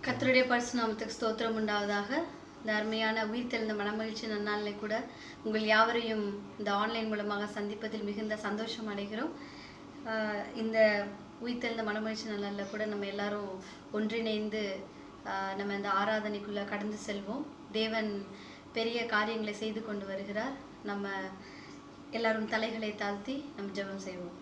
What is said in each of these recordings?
கர்த்தருடைய பரிசுநாமத்துக்கு ஸ்தோத்திரம் உண்டாவதாக. இந்த அருமையான உயிர்த்தெழுந்த மனமகிழ்ச்சி நன்னாளிலே கூட உங்கள் யாவரையும் இந்த ஆன்லைன் மூலமாக சந்திப்பதில் மிகுந்த சந்தோஷம் அடைகிறோம். இந்த உயிர்த்தெழுந்த மனமகிழ்ச்சி நன்னாளில் கூட நம்ம எல்லாரும் ஒன்றிணைந்து நம்ம இந்த ஆராதனைக்குள்ளே கடந்து செல்வோம். தேவன் பெரிய காரியங்களை செய்து கொண்டு வருகிறார். நம்ம எல்லாரும் தலைகளை தாழ்த்தி நம்ம ஜெபம் செய்வோம்.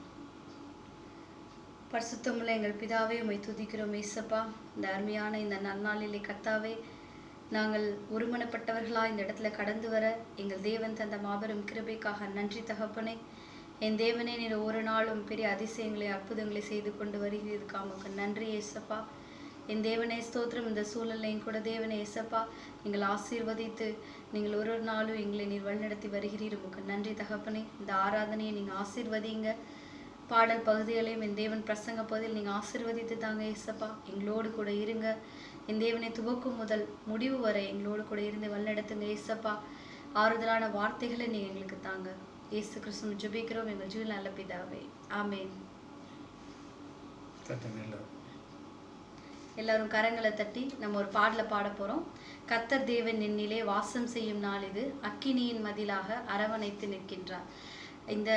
பரிசுத்தமுள்ள எங்கள் பிதாவே, உம்மை துதிக்கிறோம் ஏசப்பா. இந்த அருமையான இந்த நன்னாளிலே கர்த்தாவே, நாங்கள் ஒருமனப்பட்டவர்களாக இந்த இடத்துல கடந்து வர எங்கள் தேவன் தந்த மாபெரும் கிருபைக்காக நன்றி தகப்பனே. என் தேவனே, நீர் ஒரு நாளும் பெரிய அதிசயங்களை அற்புதங்களை செய்து கொண்டு வருகிறதுக்காக நன்றி ஏசப்பா. என் தேவனே ஸ்தோத்திரம். இந்த சூழ்நிலையும் கூட தேவனே ஏசப்பா, நீங்கள் ஆசீர்வதித்து நீங்கள் ஒரு நாளும் எங்களை நீர் வழிநடத்தி வருகிறீர். உமக்கு நன்றி தகப்பனே. இந்த ஆராதனையை நீங்கள் ஆசீர்வதிங்க. பாடல் பகுதிகளையும் என் தேவன் பிரசங்க பகுதியில் நீங்கள் ஆசீர்வதித்து தாங்க ஏசப்பா. எங்களோடு கூட இருங்க. என் தேவனை துவக்கும் முதல் முடிவு வரை எங்களோடு கூட இருந்து வழிநடத்துங்க ஏசப்பா. ஆறுதலான வார்த்தைகளை நீங்கள் எங்களுக்கு தாங்க. இயேசு கிறிஸ்து ஜெபிக்கிறோம் எங்கள் ஜீவன் நல்ல பிதாவே, ஆமேன். எல்லாரும் கரங்களை தட்டி நம்ம ஒரு பாடலை பாட போகிறோம். கர்த்தர் தேவன் என்னிலே வாசம் செய்யும் நாள் இது, அக்கினியின் மதிலாக அரவணைத்து நிற்கின்றார். இந்த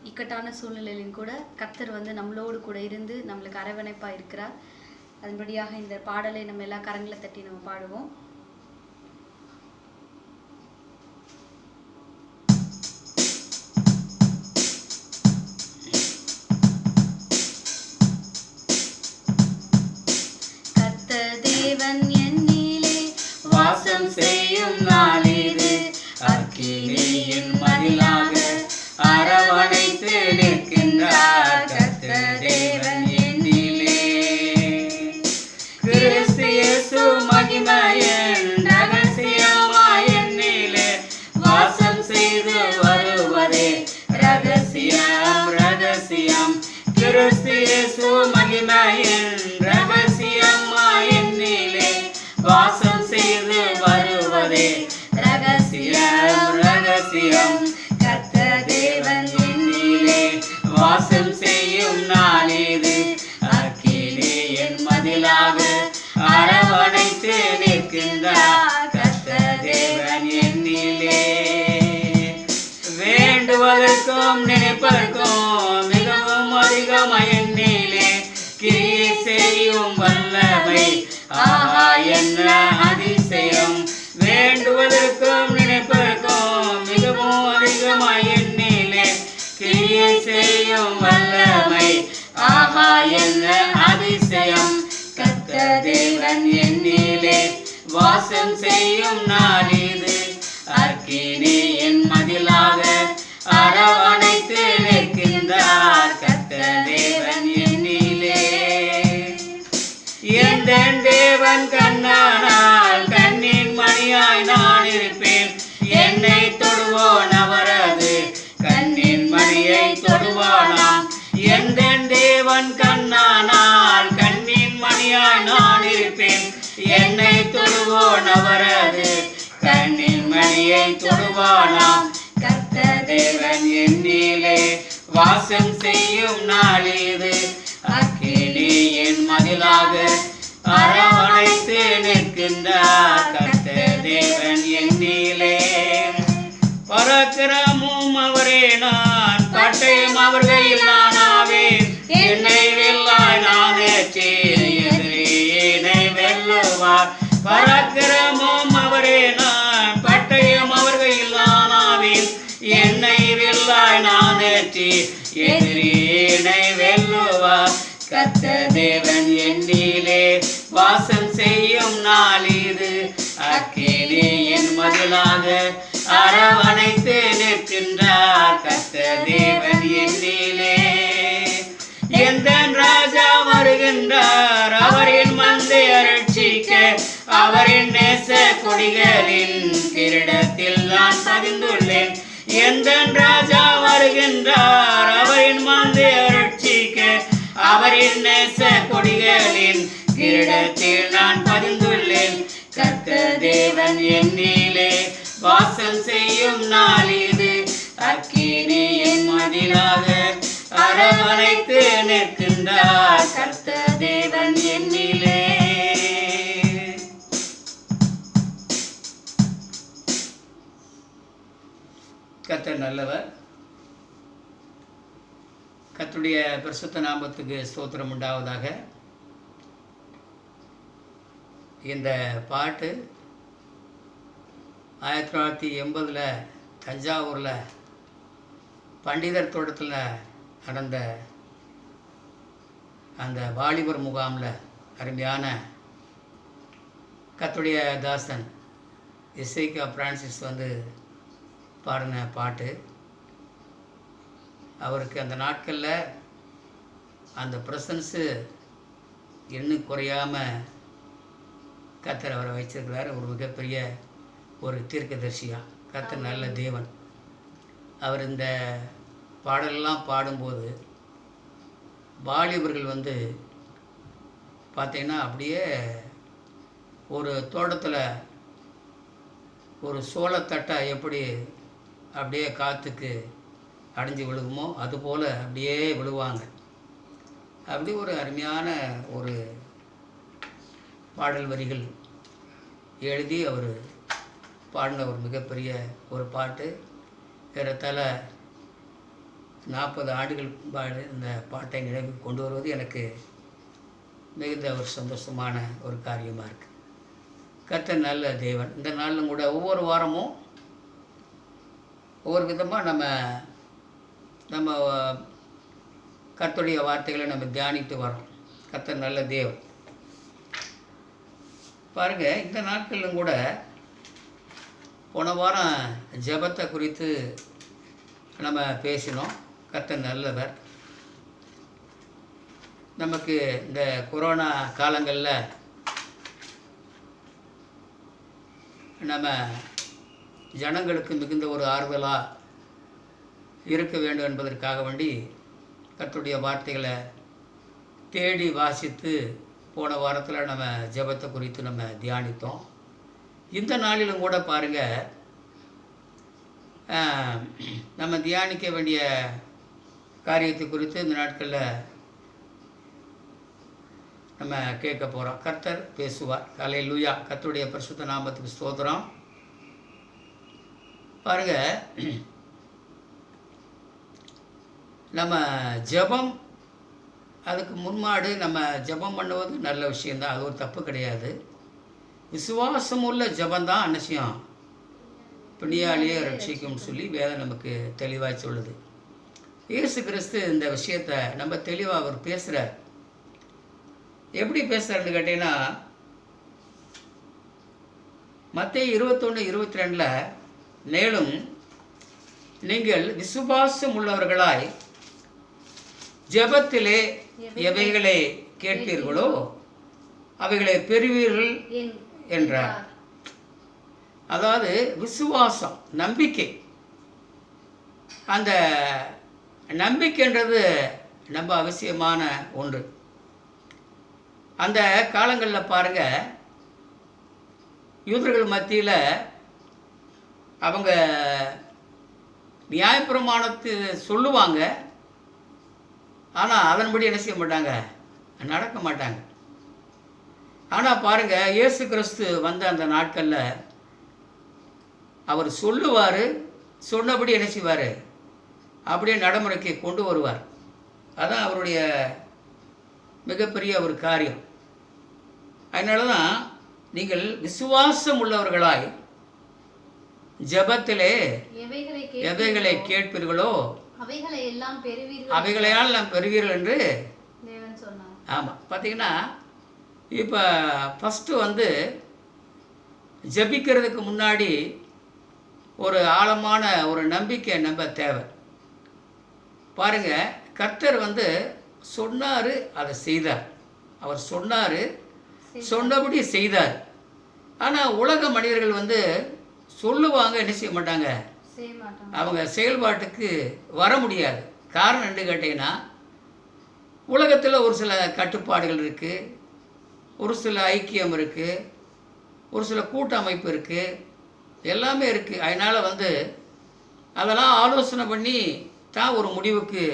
இக்கட்டான சூழ்நிலையிலும் கூட கர்த்தர் நம்மளோடு கூட இருந்து நம்மளுக்கு அரவணைப்பாக இருக்கிறார். அதன்படியாக இந்த பாடலை நம்ம எல்லா கரங்களை தட்டி நம்ம பாடுவோம். கர்த்தர் தேவன் என்னிலே வாசம் செய்யும் நாள் இது, அக்கினியின் மதிலாக அரவணைத்து நிற்கின்றார். கர்த்தர் தேவன் என்னிலே கிறிஸ்து இயேசு மகிமையின் ரகசியமாய் என்னிலே வாசம் செய்து வருவதே ரகசியம் ரகசியம். கிறிஸ்து இயேசு மகிமையின் ரகசியமாய் என்னிலே வாசம் செய்து வருவதே ரகசியம் ரகசியம். கர்த்தர் தேவன் என்னிலே வாசம் செய்யும் நாள் இது, அக்கினியின் மதிலாக அரவணைத்து நிற்கின்றார். கர்த்தர் தேவன் என்னிலே வேண்டுவதற்கும் நினைப்பதற்கும் மிகவும் அதிகமாய் என்னிலே கிரியை செய்யும் வல்லமை, ஆஹா என்ன அதிசயம். வேண்டுவதற்கும் நினைப்பதற்கும் மிகவும் அதிகமாய் என்னிலே கிரியை செய்யும் வல்லமை, ஆஹா என்ன அதிசயம். கர்த்தர் தேவன் என்னிலே வாசம் செய்யும் நாள் இது, அக்கினியின் மதிலாக அரவணைத்து நிற்கின்றார். கர்த்தர் தேவன் என்னிலே எந்த தேவன் கண்ணானால் கண்ணின் மணியாய் நான் இருப்பேன். என்னை தொடுவோன் அவரது கண்ணின் மணியை தொடுவானாம். எந்த தேவன் கண்ணானால் கண்ணின் மணியாய் நான் இருப்பேன். என்னை தொடுவோன் அவரது கண்ணின் மணியை தொடுவானாம். கர்த்தர் தேவன் என்னிலே வாசம் செய்யும் நாள் இது, அக்கினியின் மதிலாக அரவணைத்து நிற்கின்றார். கர்த்தர் தேவன் என்னிலே பராக்கிரமும் அவரே, நான் பட்டயம் அவர் கையில் நான் ஆவேன். என்னை வெல்லாய் நான் எதிரியை வெல்லுவார். பராக்கிரமும் அவரே, நான் பட்டயம் அவர் கையில் நான் ஆவேன். என்னை வெல்லாய் நான் எதிரியை வெல்லுவார். கர்த்தர் தேவன் என்னிலே வாசம் செய்யும் நாள் இது, அக்கினியின் மதிலாக அரவணைத்து நிற்கின்றார். கர்த்தர் தேவன் என்னிலே எந்த ராஜா வருகின்றார். அவரின் மந்தை ரட்சிக்க அவரின் நேச கொடிகளின் கிரீடத்தில் நான் பதிந்துள்ளேன். எந்த ராஜா வருகின்றார். அவரின் மந்தை ரட்சிக்க அவரின் நேச கொடிகளின் கிரீடத்தில் நான் பதிந்துள்ளேன். கர்த்தர் தேவன் என்னிலே வாசம் செய்யும் நாள் இது, அக்கினியின் மதிலாக அரவணைத்து நிற்கின்றார். கர்த்தர் தேவன் என்னிலே கர்த்தர் நல்லவர். கர்த்தருடைய பரிசுத்த நாமத்துக்கு ஸ்தோத்திரம் உண்டாவதாக. இந்த பாட்டு 1980 தஞ்சாவூரில் பண்டிதர் தோட்டத்தில் நடந்த அந்த வாலிபர் முகாமில் அருமையான கர்த்தருடைய தாசன் எஸ்ஐகா பிரான்சிஸ் பாடின பாட்டு. அவருக்கு அந்த நாட்களில் அந்த ப்ரெசன்ஸு இன்னும் குறையாமல் கர்த்தர் அவரை வச்சிருக்கிறார். ஒரு மிகப்பெரிய ஒரு தீர்க்கதரிசியாக. கர்த்தர் நல்ல தேவன். அவர் இந்த பாடலெல்லாம் பாடும்போது வாலிபர்கள் பார்த்தீங்கன்னா அப்படியே ஒரு தோட்டத்தில் ஒரு சோளத்தட்டை எப்படி அப்படியே காற்றுக்கு அடைஞ்சு விழுகுமோ அதுபோல் அப்படியே விழுவாங்க. அப்படி ஒரு அருமையான ஒரு பாடல் வரிகள் எழுதி அவர் பாடின ஒரு மிகப்பெரிய ஒரு பாட்டு. ஏறத்தாழ 40 ஆண்டுகள் பாடு இந்த பாட்டை நினைவுக்கு கொண்டு வருவது எனக்கு மிகுந்த ஒரு சந்தோஷமான ஒரு காரியமாக இருக்குது. கர்த்தர் நல்ல தேவன். இந்த நாளிலும் கூட ஒவ்வொரு வாரமும் ஒவ்வொரு விதமாக நம்ம கர்த்தருடைய வார்த்தைகளை நம்ம தியானித்து வரோம். கர்த்தர் நல்ல தேவன். பாருங்கள், இந்த நாட்களிலும் கூட போன வாரம் ஜெபத்தை குறித்து நம்ம பேசினோம். கர்த்தர் நல்லவர். நமக்கு இந்த கொரோனா காலங்களில் நம்ம ஜனங்களுக்கு மிகுந்த ஒரு ஆறுதலாக இருக்க வேண்டும் என்பதற்காக வேண்டி கர்த்தருடைய வார்த்தைகளை தேடி வாசித்து போன வாரத்தில் நம்ம ஜெபத்தை குறித்து நம்ம தியானித்தோம். இந்த நாளிலும் கூட பாருங்கள், நம்ம தியானிக்க வேண்டிய காரியத்தை குறித்து இந்த நாட்களில் நம்ம கேட்க போகிறோம். கர்த்தர் பேசுவார். ஹல்லேலூயா. கர்த்தருடைய பரிசுத்த நாமத்துக்கு ஸ்தோத்திரம். பாருங்கள், நம்ம ஜெபம் அதுக்கு முன்மாடு நம்ம ஜெபம் பண்ணுவது நல்ல விஷயந்தான். அது ஒரு தப்பு கிடையாது. விசுவாசம் உள்ள ஜெபந்தான் அன்னசியம் பிணியாளியே ரட்சிக்கும்னு சொல்லி வேதம் நமக்கு தெளிவாக சொல்லுது. இயேசு கிறிஸ்து இந்த விஷயத்தை நம்ம தெளிவாக அவர் பேசுகிறார். எப்படி பேசுகிறாருன்னு கேட்டீங்கன்னா, மத்தேயு 21:22 மேலும் நீங்கள் விசுவாசம் உள்ளவர்களாய் ஜெபத்திலே எவைகளை கேட்பீர்களோ அவைகளை பெறுவீர்கள் என்றார். அதாவது விசுவாசம், நம்பிக்கை. அந்த நம்பிக்கைன்றது ரொம்ப அவசியமான ஒன்று. அந்த காலங்களில் பாருங்கள், யூதர்கள் மத்தியில் அவங்க நியாயப்பிரமாணத்தை சொல்லுவாங்க. ஆனால் அதன்படி என்ன செய்ய மாட்டாங்க, நடக்க மாட்டாங்க. ஆனால் பாருங்கள், இயேசு கிறிஸ்து வந்த அந்த நாட்களில் அவர் சொல்லுவார், சொன்னபடி என்ன செய்வார், அப்படியே நடைமுறைக்கு கொண்டு வருவார். அதான் அவருடைய மிகப்பெரிய ஒரு காரியம். அதனால தான் நீங்கள் விசுவாசம் உள்ளவர்களாய் ஜெபத்திலே எவைகளை கேட்பீர்களோ அவைகளையால் நாம் பெறுவீர்கள் என்று சொன்னார். ஆமாம், பார்த்தீங்கன்னா இப்போ ஃபஸ்ட்டு ஜெபிக்கிறதுக்கு முன்னாடி ஒரு ஆழமான ஒரு நம்பிக்கை நம்ம தேவை. பாருங்கள், கர்த்தர் சொன்னார், அதை செய்தார். அவர் சொன்னார், சொன்னபடி செய்தார். ஆனால் உலக மனிதர்கள் சொல்லுவாங்க, என்ன செய்ய மாட்டாங்க, அவங்க செயல்பாட்டுக்கு வர முடியாது. காரணம் என்ன கேட்டிங்கன்னா, உலகத்தில் ஒரு சில கட்டுப்பாடுகள் இருக்குது, ஒரு சில ஐக்கியம் இருக்குது, ஒரு சில கூட்டமைப்பு இருக்குது, எல்லாமே இருக்குது. அதனால் அதெல்லாம் ஆலோசனை பண்ணி தான் ஒரு முடிவுக்கு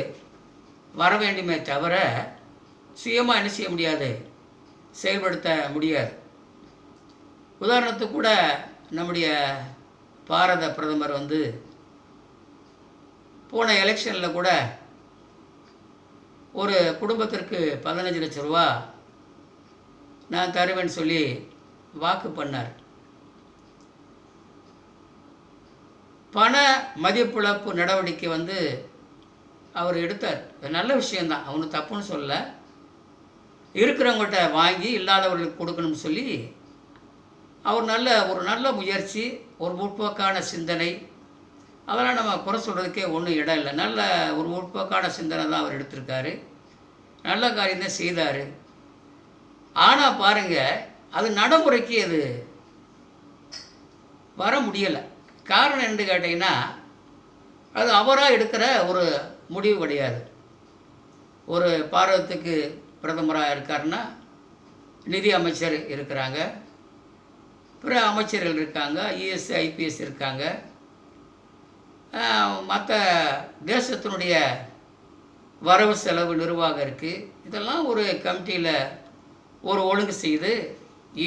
வர வேண்டுமே தவிர சுயமாக என்ன செய்ய முடியாது, செயல்படுத்த முடியாது. உதாரணத்துக்கு கூட நம்முடைய பாரத பிரதமர் போன எலெக்ஷனில் கூட ஒரு குடும்பத்திற்கு 15 லட்ச ரூபா நான் தருவேன்னு சொல்லி வாக்கு பண்ணார். பண மதிப்பிழப்பு நடவடிக்கை வந்து அவர் எடுத்தார். நல்ல விஷயந்தான், அவனு தப்புன்னு சொல்ல. இருக்கிறவங்கள்ட்ட வாங்கி இல்லாதவர்களுக்கு கொடுக்கணும்னு சொல்லி அவர் ஒரு நல்ல முயற்சி, ஒரு முற்போக்கான சிந்தனை, அதெல்லாம் நம்ம குறை சொல்கிறதுக்கே ஒன்றும் இடம் இல்லை. நல்ல ஒரு முற்போக்கான சிந்தனை தான் அவர் எடுத்திருக்காரு. நல்ல காரியம்தான் செய்தார். ஆனால் பாருங்கள், அது நடைமுறைக்கு அது வர முடியலை. காரணம் என்னன்னு கேட்டிங்கன்னா, அது அவராக எடுக்கிற ஒரு முடிவு கிடையாது. ஒரு பாரதத்துக்கு பிரதமராக இருக்காருன்னா நிதி அமைச்சர் இருக்கிறாங்க, பிற அமைச்சர்கள் இருக்காங்க, இஎஸ் ஐபிஎஸ் இருக்காங்க, மற்ற தேசத்தினுடைய வரவு செலவு நிர்வாகம் இருக்குது. இதெல்லாம் ஒரு கமிட்டியில் ஒரு ஒழுங்கு செய்து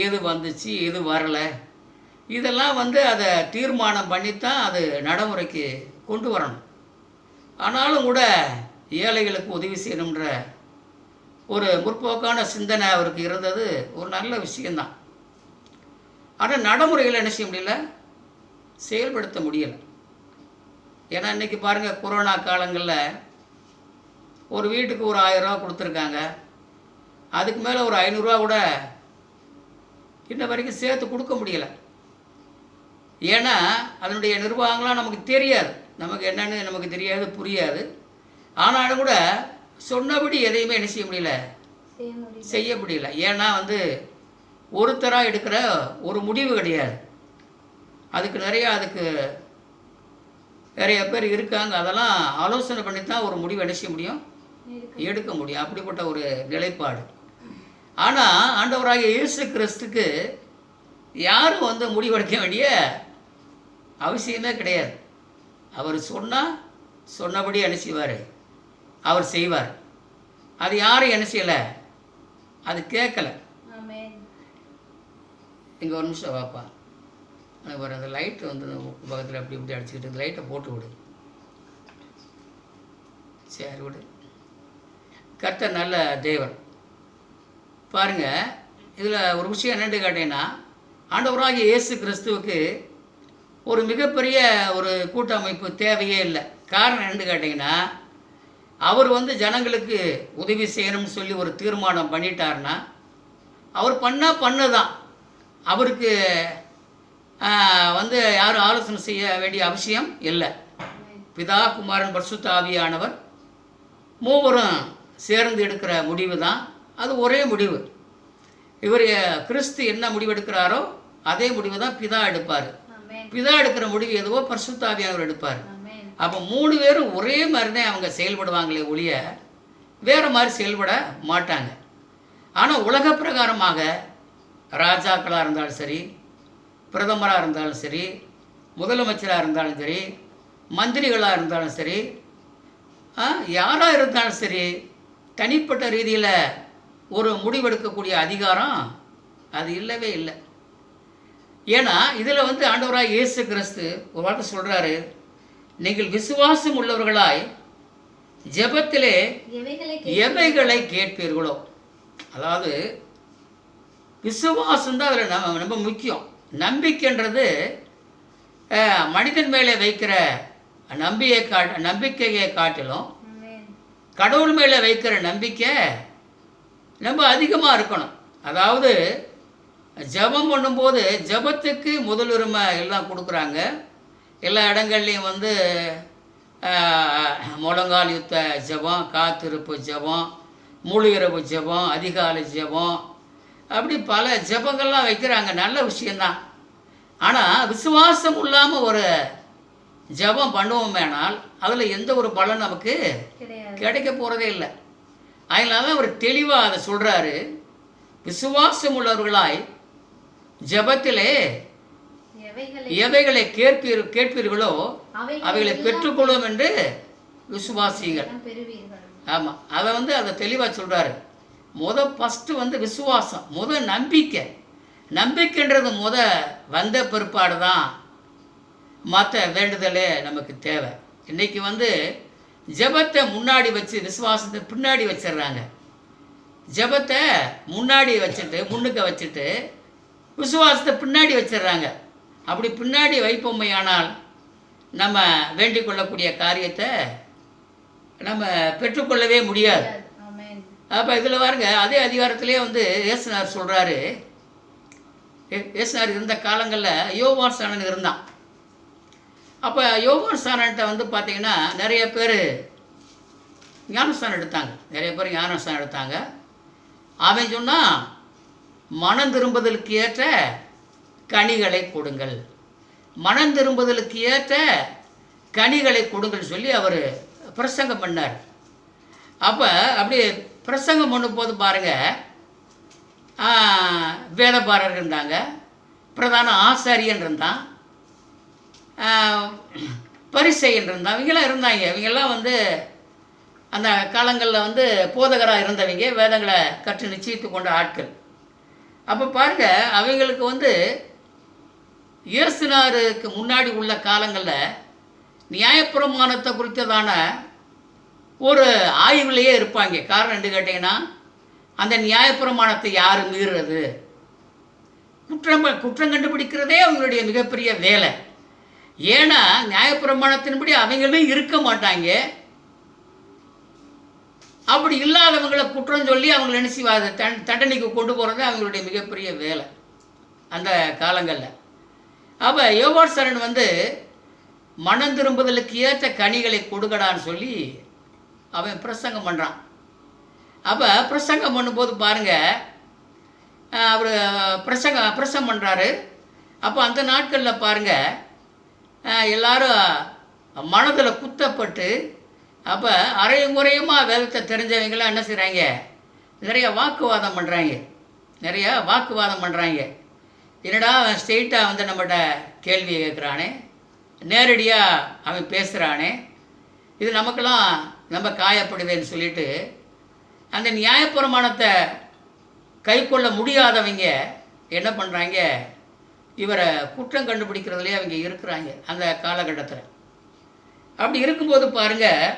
எது வந்துச்சு எது வரலை இதெல்லாம் வந்து அதை தீர்மானம் பண்ணித்தான் அது நடைமுறைக்கு கொண்டு வரணும். ஆனாலும் கூட ஏழைகளுக்கு உதவி செய்யணுன்ற ஒரு முற்போக்கான சிந்தனை அவருக்கு இருந்தது ஒரு நல்ல விஷயந்தான். ஆனால் நடைமுறையில் என்ன செய்ய முடியல, செயல்படுத்த முடியலை. ஏன்னா இன்றைக்கி பாருங்கள், கொரோனா காலங்களில் ஒரு வீட்டுக்கு ஒரு 1000 ரூபா கொடுத்துருக்காங்க. அதுக்கு மேலே ஒரு 500 ரூபா கூட இன்ன வரைக்கும் சேர்த்து கொடுக்க முடியலை. ஏன்னா அதனுடைய நிர்வாகங்களாம் நமக்கு தெரியாது, நமக்கு என்னென்னு நமக்கு தெரியாது, புரியாது. ஆனாலும் கூட சொன்னபடி எதையுமே என்ன செய்ய முடியல, செய்ய முடியல. ஏன்னா வந்து ஒருத்தராக எடுக்கிற ஒரு முடிவு கிடையாது. அதுக்கு நிறைய பேர் இருக்காங்க. அதெல்லாம் ஆலோசனை பண்ணி தான் ஒரு முடிவு என்ன செய்ய முடியும், எடுக்க முடியும். அப்படிப்பட்ட ஒரு நிலைப்பாடு. ஆனால் ஆண்டவராகிய இயேசு கிறிஸ்துக்கு யாரும் வந்து முடிவெடுக்க வேண்டிய அவசியமே கிடையாது. அவர் சொன்னபடி என்ன செய்வார், அவர் செய்வார். அது யாரும் என்ன செய்யலை, அது கேட்கலை. இங்கே ஒரு நிமிஷம் வாப்பா, ஒரு அந்த லைட்டு வந்து பக்கத்தில் அப்படி இப்படி அடிச்சுக்கிட்டு இந்த லைட்டை போட்டு விடு. சரி விடு. கர்த்தர் நல்ல தேவன். பாருங்கள், இதில் ஒரு விஷயம் என்னென்னு கேட்டீங்கன்னா, ஆண்டவராகிய இயேசு கிறிஸ்துவுக்கு ஒரு மிகப்பெரிய ஒரு கூட்டமைப்பு தேவையே இல்லை. காரணம் என்னென்னு கேட்டிங்கன்னா, அவர் வந்து ஜனங்களுக்கு உதவி செய்யணும்னு சொல்லி ஒரு தீர்மானம் பண்ணிட்டாருன்னா அவர் பண்ணதான். அவருக்கு வந்து யாரும் ஆலோசனை செய்ய வேண்டிய அவசியம் இல்லை. பிதா, குமாரன், பரிசுத்த ஆவியானவர் மூவரும் சேர்ந்து எடுக்கிற முடிவு தான் அது, ஒரே முடிவு. இவர் கிறிஸ்து என்ன முடிவு எடுக்கிறாரோ அதே முடிவு தான் பிதா எடுப்பார். பிதா எடுக்கிற முடிவு எதுவோ பரிசுத்த ஆவியானவர் எடுப்பார். அப்போ 3 பேரும் ஒரே மாதிரி தான் அவங்க செயல்படுவாங்களே ஒழிய வேறு மாதிரி செயல்பட மாட்டாங்க. ஆனால் உலக பிரகாரமாக ராஜாக்களாக இருந்தாலும் சரி, பிரதமராக இருந்தாலும் சரி, முதலமைச்சராக இருந்தாலும் சரி, மந்திரிகளாக இருந்தாலும் சரி, யாராக இருந்தாலும் சரி, தனிப்பட்ட ரீதியில் ஒரு முடிவெடுக்கக்கூடிய அதிகாரம் அது இல்லவே இல்லை. ஏன்னா இதில் வந்து ஆண்டவராய் இயேசு கிறிஸ்து ஒரு வார்த்தை சொல்கிறாரு, நீங்கள் விசுவாசம் உள்ளவர்களாய் ஜெபத்திலே எவைகளை கேட்பீர்களோ. அதாவது விசுவாசம்தான் அதில் ரொம்ப முக்கியம். நம்பிக்கைன்றது மனிதன் மேலே வைக்கிற நம்பிக்கையை காட்டிலும் கடவுள் மேலே வைக்கிற நம்பிக்கை ரொம்ப அதிகமாக இருக்கணும். அதாவது ஜெபம் பண்ணும்போது ஜெபத்துக்கு முதலுரிமை எல்லாம் கொடுக்குறாங்க. எல்லா இடங்கள்லையும் வந்து முழங்கால் யுத்த ஜெபம், காத்திருப்பு ஜெபம், முழுஇரவு ஜெபம், அதிகாலை ஜெபம், அப்படி பல ஜெபங்கள்லாம் வைக்கிறாங்க. நல்ல விஷயந்தான். ஆனால் விசுவாசம் இல்லாமல் ஒரு ஜெபம் பண்ணுவோமேனால் அதில் எந்த ஒரு பலன் நமக்கு கிடைக்க போகிறதே இல்லை. அதனால தான் அவர் தெளிவாக அதை சொல்கிறாரு, விசுவாசம் உள்ளவர்களாய் ஜெபத்திலே எவைகளை கேட்பீர்களோ அவைகளை பெற்றுக்கொள்ளும் என்று விசுவாசிகள். ஆமாம், அதை வந்து அதை தெளிவாக சொல்கிறாரு. ஃபஸ்ட்டு வந்து விசுவாசம், நம்பிக்கைன்றது வந்த பிற்பாடு தான் மற்ற வேண்டுதலே நமக்கு தேவை. இன்றைக்கி வந்து ஜெபத்தை முன்னாடி வச்சு விசுவாசத்தை பின்னாடி வச்சிடுறாங்க. ஜெபத்தை முன்னாடி வச்சுட்டு முன்னுக்க வச்சுட்டு விசுவாசத்தை பின்னாடி வச்சிடுறாங்க. அப்படி பின்னாடி வைப்போமையானால் நம்ம வேண்டிக் கொள்ளக்கூடிய காரியத்தை நம்ம பெற்றுக்கொள்ளவே முடியாது. அப்போ இதில் பாருங்க, அதே அதிகாரத்திலே வந்து இயேசுநாதர் சொல்கிறாரு, இயேசுநாதர் இருந்த காலங்களில் யோவான் ஸ்நானன் இருந்தான். அப்போ யோவான் ஸ்நானன்ட்ட வந்து பார்த்திங்கன்னா நிறைய பேர் ஞானஸ்தானம் எடுத்தாங்க. அவன் சொன்னால் மனம் திரும்புதலுக்கு ஏற்ற கனிகளை கொடுங்கள், மனம் திரும்புதலுக்கு ஏற்ற கனிகளை கொடுங்கள் சொல்லி அவர் பிரசங்கம் பண்ணார். அப்போ அப்படி பிரசங்கம் பண்ணும்போது பாருங்கள், வேதபாரர் இருந்தாங்க, பிரதான ஆசாரியன் இருந்தான், பரிசேயன் இருந்தான், இவங்கெல்லாம் இருந்தாங்க. இவங்கெல்லாம் வந்து அந்த காலங்களில் வந்து போதகராக இருந்தவங்க, வேதங்களை கற்று நிச்சயித்து கொண்ட ஆட்கள். அப்போ பாருங்கள், அவங்களுக்கு வந்து இயேசுநாதருக்கு முன்னாடி உள்ள காலங்களில் நியாயப்பிரமாணத்தை குறித்ததான ஒரு ஆய்வுலேயே இருப்பாங்க. காரணம் என்ன கேட்டிங்கன்னா, அந்த நியாயப்பிரமாணத்தை யார் மீறுறது, குற்றம் கண்டுபிடிக்கிறதே அவங்களுடைய மிகப்பெரிய வேலை. ஏன்னா நியாயப்பிரமாணத்தின்படி அவங்களும் இருக்க மாட்டாங்க. அப்படி இல்லாதவங்களை குற்றம் சொல்லி அவங்களை நினைச்சுவாத தண்டனைக்கு கொண்டு போகிறது அவங்களுடைய மிகப்பெரிய வேலை அந்த காலங்களில். அப்போ யோவான் ஸ்நானன் வந்து மனம் திரும்புதலுக்கு ஏற்ற கனிகளை கொடுக்கடான்னு சொல்லி அவன் பிரசங்கம் பண்ணுறான். அப்போ பிரசங்கம் பண்ணும்போது பாருங்கள், அவர் பிரசங்கம் பண்ணுறாரு. அப்போ அந்த நாட்களில் பாருங்கள், எல்லாரும் மனதில் குத்தப்பட்டு, அப்போ அரையும் குறையுமாக வேதத்தை தெரிஞ்சவங்களாம் என்ன செய்கிறாங்க, நிறைய வாக்குவாதம் பண்ணுறாங்க. என்னடா அவன் ஸ்ட்ரெயிட்டாக வந்து நம்மகிட்ட கேள்வியை கேட்குறானே, நேரடியாக அவன் பேசுகிறானே, இது நமக்கெல்லாம் நம்ம காயப்படுவேன்னு சொல்லிட்டு அந்த நியாயப்பிரமாணத்தை கை கொள்ள முடியாதவங்க என்ன பண்ணுறாங்க, இவரை குற்றம் கண்டுபிடிக்கிறதுலே அவங்க இருக்கிறாங்க அந்த காலகட்டத்தில். அப்படி இருக்கும்போது பாருங்கள்,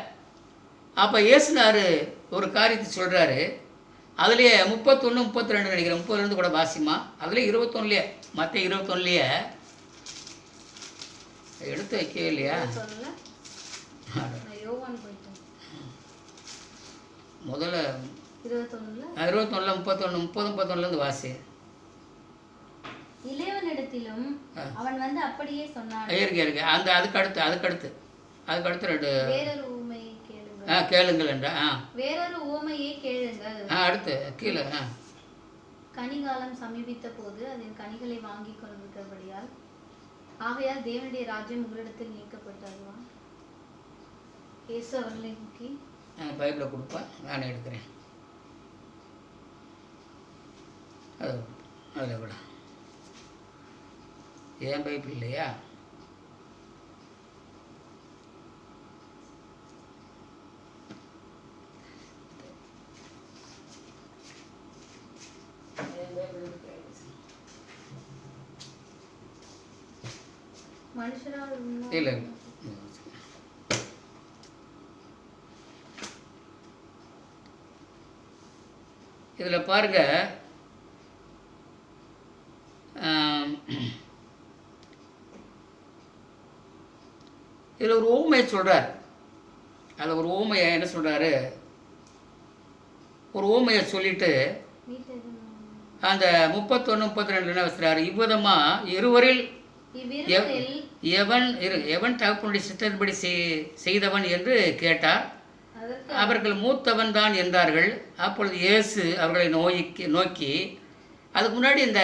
அப்போ இயேசுநாதர் ஒரு காரியத்தை சொல்கிறாரு. அதுலேயே 31, 32 நினைக்கிறேன், 30 கூட வாசிமா, அதில் 21 மற்ற 21 எடுத்து வைக்கவே இல்லையா? முதல்ல 21, 31 வாசி. இளையவனிடத்திலும் அவன் வந்து அப்படியே சொன்னான். இருக்கு அந்த அதுக்கடுத்து ரெண்டு வேறொரு ஊமையை கேளுங்கள். கேளுங்கள் என்ற வேறொரு ஊமையை கேளுங்கள். அடுத்து கீழே கனிகாலம் சமீபித்த போது அதன் கனிகளை வாங்கி கொண்டிருக்கிறபடியால் ஆகையால் தேவனுடைய ராஜ்யம் உங்களிடத்தில் நீக்கப்பட்டதுவா. இயேசு அவர்களை நோக்கி, பைபிளை கொடுப்பா, நானே எடுக்கிறேன். அதில் கூட ஏன் பைபிள் இல்லையா? மனுஷரால் இல்லை இதில் பாருங்க, இதில் ஒரு ஊமையை சொல்கிறார். அதில் ஒரு ஊமையை என்ன சொல்கிறாரு, ஒரு ஊமையை சொல்லிட்டு அந்த 31, 32 என்ன வச்சுறாரு, இவ்விதமாக இருவரில் எவன் தகப்பனுடைய சித்தத்தின்படி செய்தவன் என்று கேட்டார். அவர்கள் மூத்தவன் தான் என்றார்கள். அப்பொழுது இயேசு அவர்களை நோக்கி அதுக்கு முன்னாடி இந்த